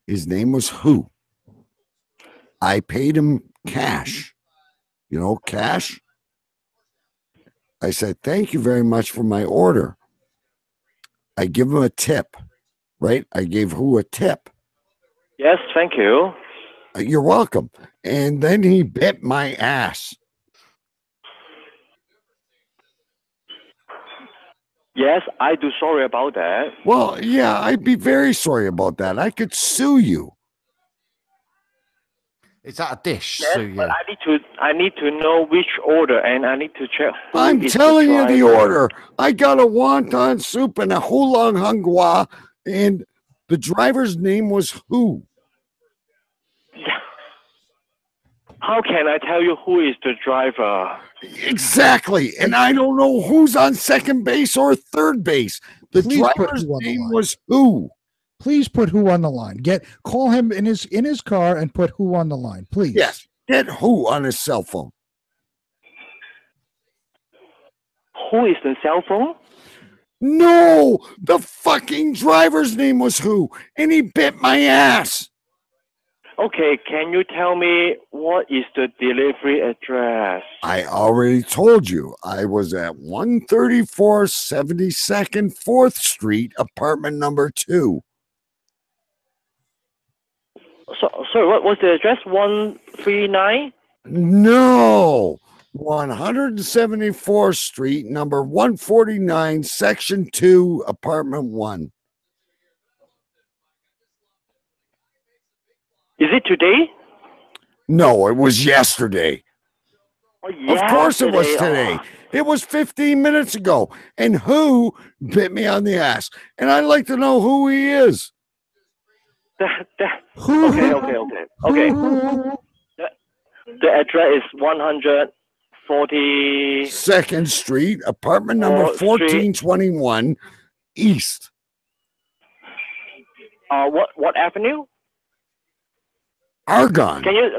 His name was who? I paid him cash. You know, cash. I said, thank you very much for my order. I give him a tip, right? I gave who a tip. Yes, thank you. You're welcome. And then he bit my ass. Yes, I do sorry about that. Well, yeah, I'd be very sorry about that. I could sue you. Is that a dish? Yes, Sue, but I need to know which order, and I need to check. I'm telling you the order. I got a wonton soup and a hulong hungwa, and the driver's name was who? How can I tell you who is the driver? Exactly, and I don't know who's on second base or third base. The driver's name was who? Please put who on the line. Call him in his car and put who on the line, please. Yes, get who on his cell phone. Who is the cell phone? No, the fucking driver's name was who, and he bit my ass. Okay, can you tell me what is the delivery address? I already told you. I was at 134 72nd 4th Street, apartment number 2. Sorry, what was the address? 139? No, 174th Street, number 149, section 2, apartment 1. Is it today? No, it was yesterday. Oh, of course it was today. It was 15 minutes ago. And who bit me on the ass? And I'd like to know who he is. Okay. The address is 140 2nd Street, apartment number 1421, East. What avenue? Argonne. Can you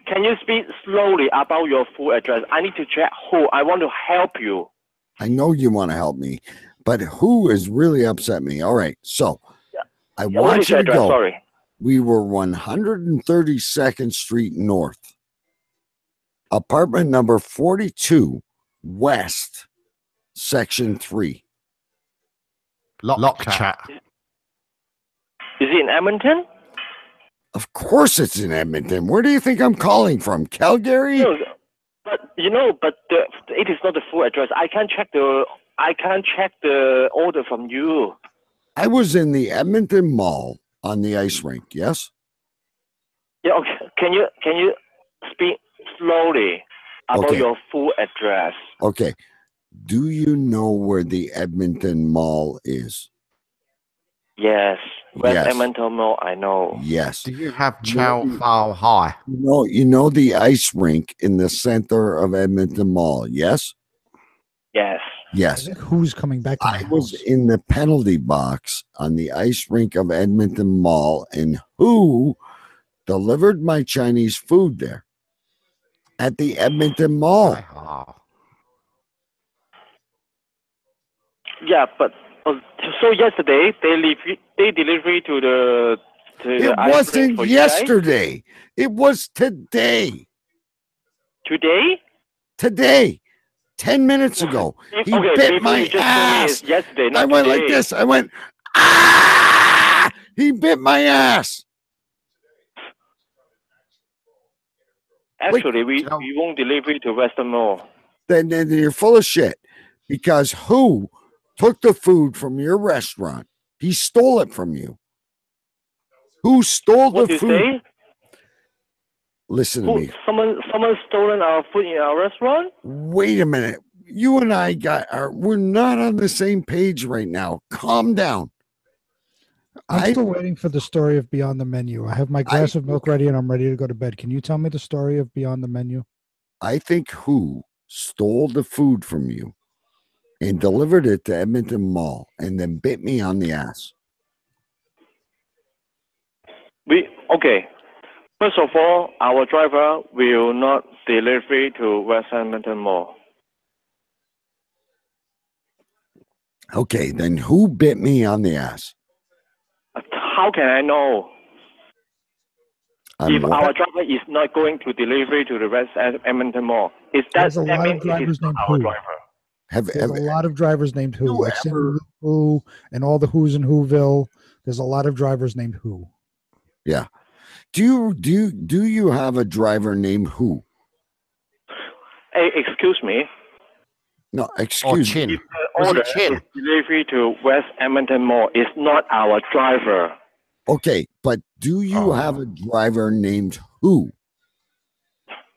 Can you speak slowly about your full address? I need to check who. I want to help you. I know you want to help me, but who has really upset me? All right, so I want you to go. Sorry. We were 132nd Street North, apartment number 42 West, section 3. Lock chat. Is it in Edmonton? Of course it's in Edmonton. Where do you think I'm calling from? Calgary? No, but it is not the full address. I can't check the order from you. I was in the Edmonton Mall on the ice rink. Yes. Yeah. Okay. Can you speak slowly about your full address? Okay. Do you know where the Edmonton Mall is? Yes. West Edmonton Mall, I know. Yes. Do you have Chow File High? You know the ice rink in the center of Edmonton Mall, yes? Yes. Yes. I think who's coming back to my I house. was in the penalty box on the ice rink of Edmonton Mall, and who delivered my Chinese food there at the Edmonton Mall? Yeah, but so yesterday they delivery to the It ice rink wasn't for you guys? yesterday. It was today. Today? Today. 10 minutes ago. He Okay, bit before my you just told me ass. it's yesterday, not I went today. like this. I went, ah! He bit my ass. Actually, we won't deliver to Western Mall. Then you're full of shit, because who took the food from your restaurant? He stole it from you. Who stole What the do you food? say? Listen to me. Someone stolen our food in our restaurant? Wait a minute. You and I we're not on the same page right now. Calm down. I'm still waiting for the story of Beyond the Menu. I have my glass of milk ready and I'm ready to go to bed. Can you tell me the story of Beyond the Menu? I think who stole the food from you and delivered it to Edmonton Mall and then bit me on the ass. Okay. First of all, our driver will not deliver to West Edmonton Mall. Okay, then who bit me on the ass? How can I know? If our driver is not going to deliver to the West Edmonton Mall, There's a lot of drivers named Who. There's a lot of drivers named Who, like Cindy Who and all the Who's in Whoville. There's a lot of drivers named Who. Yeah. Do you have a driver named Who? Hey, excuse me. No, excuse me. If the order is delivery to West Edmonton Mall, is not our driver. Okay, but do you have a driver named Who?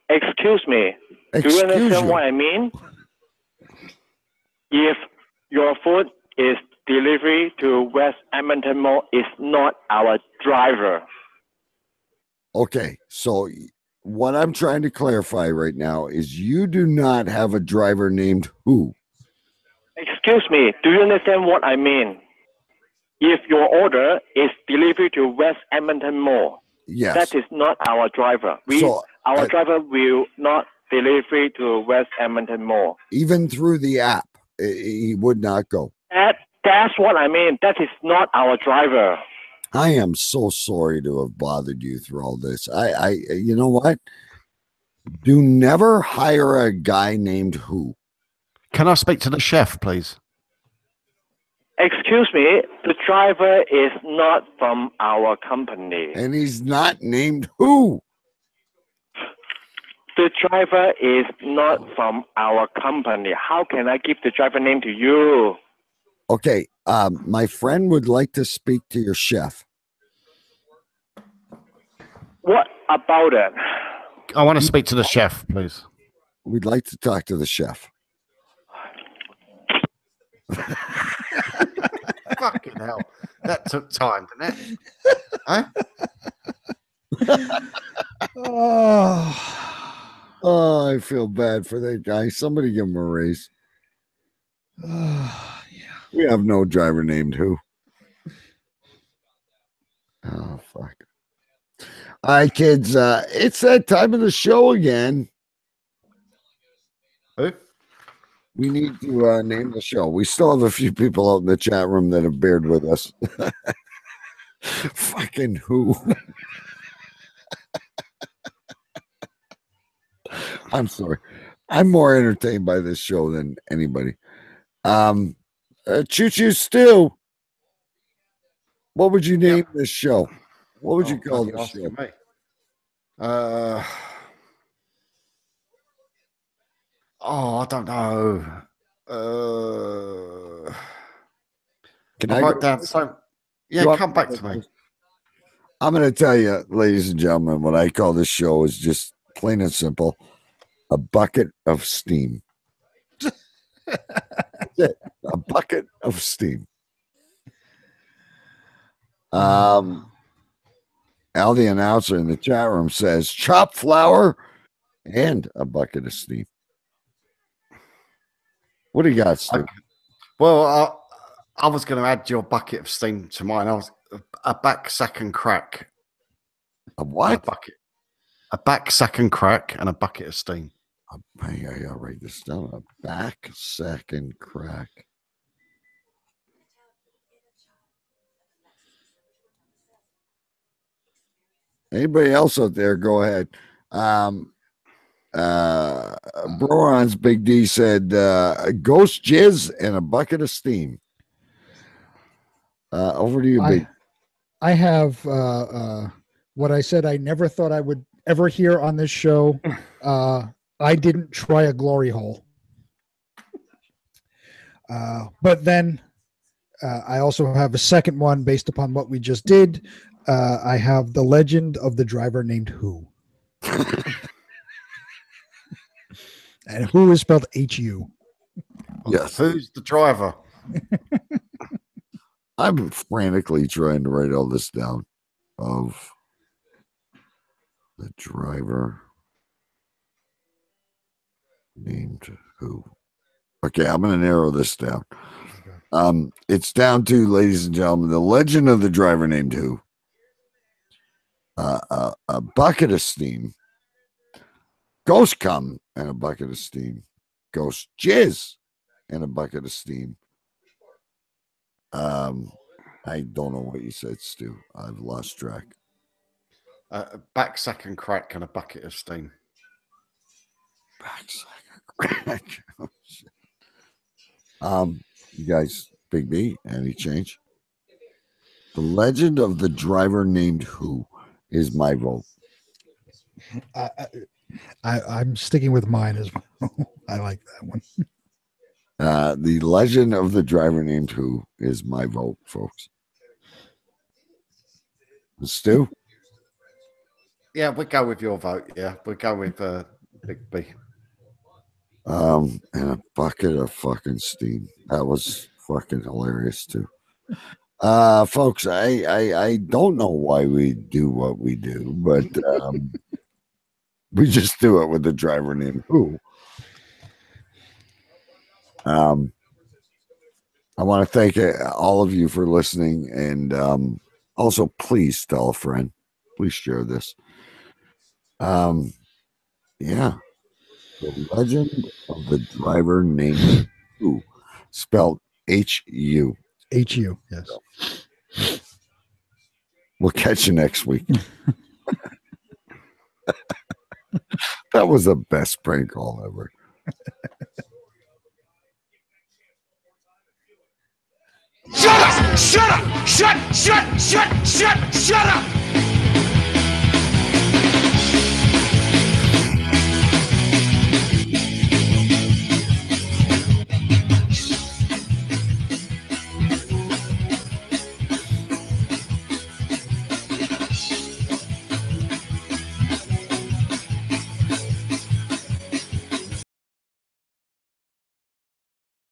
Excuse me. Do you understand what I mean? If your food is delivery to West Edmonton Mall, is not our driver. Okay, so what I'm trying to clarify right now is you do not have a driver named Who. Excuse me. Do you understand what I mean? If your order is delivered to West Edmonton Mall, yes, that is not our driver. Our driver will not deliver to West Edmonton Mall. Even through the app, he would not go. That's what I mean. That is not our driver. I am so sorry to have bothered you through all this. You know what? Do never hire a guy named Who. Can I speak to the chef, please? Excuse me, the driver is not from our company. And he's not named Who. The driver is not from our company. How can I give the driver name to you? Okay, my friend would like to speak to your chef. What about it? I want to speak to the chef, please. We'd like to talk to the chef. Fucking hell. That took time, didn't it? Huh? Oh, I feel bad for that guy. Somebody give him a raise. We have no driver named Who. Oh, fuck. All right, kids. It's that time of the show again. Who? We need to name the show. We still have a few people out in the chat room that have bared with us. Fucking Who. I'm sorry. I'm more entertained by this show than anybody. Choo Choo Stu. What would you name this show? What would you call this show? I don't know. Can I I write go down first? so? Yeah, You want come me back to to go me. first? I'm going to tell you, ladies and gentlemen, what I call this show is just plain and simple: a bucket of steam. That's it. A bucket of steam. Al, the announcer in the chat room, says chopped flour and a bucket of steam. What do you got, Stu? Okay. Well, I was going to add your bucket of steam to mine. I was a back, sack, and crack. A what? A bucket. A back, sack, and crack, and a bucket of steam. Hey, I gotta write this down. A back, sack, and crack. Anybody else out there? Go ahead. Broron's Big D said ghost jizz and a bucket of steam. Over to you, Big. I have what I said I never thought I would ever hear on this show. I didn't try a glory hole. But then I also have a second one based upon what we just did. I have the legend of the driver named Who. And Who is spelled H-U. Yes. Who's the driver? I'm frantically trying to write all this down of the driver named Who. Okay, I'm going to narrow this down. It's down to, ladies and gentlemen, the legend of the driver named Who. A bucket of steam. Ghost cum and a bucket of steam. Ghost jizz and a bucket of steam. I don't know what you said, Stu. I've lost track. Back, sack, and crack, and a bucket of steam. Back, sack, and crack. Oh, shit. You guys, Big B, any change? The legend of the driver named Who is my vote. I'm sticking with mine as well. I like that one. The legend of the driver named Who is my vote, folks. Stu? Yeah, we'll go with your vote. Yeah, we'll go with Big B. And a bucket of fucking steam. That was fucking hilarious too. Folks, I don't know why we do what we do, but we just do it with the driver named Who. I want to thank all of you for listening, and also please tell a friend. Please share this. Yeah. The legend of the driver named Who, spelled H-U. H-U, yes. We'll catch you next week. That was the best prank call ever. Shut up! Shut up! Shut up!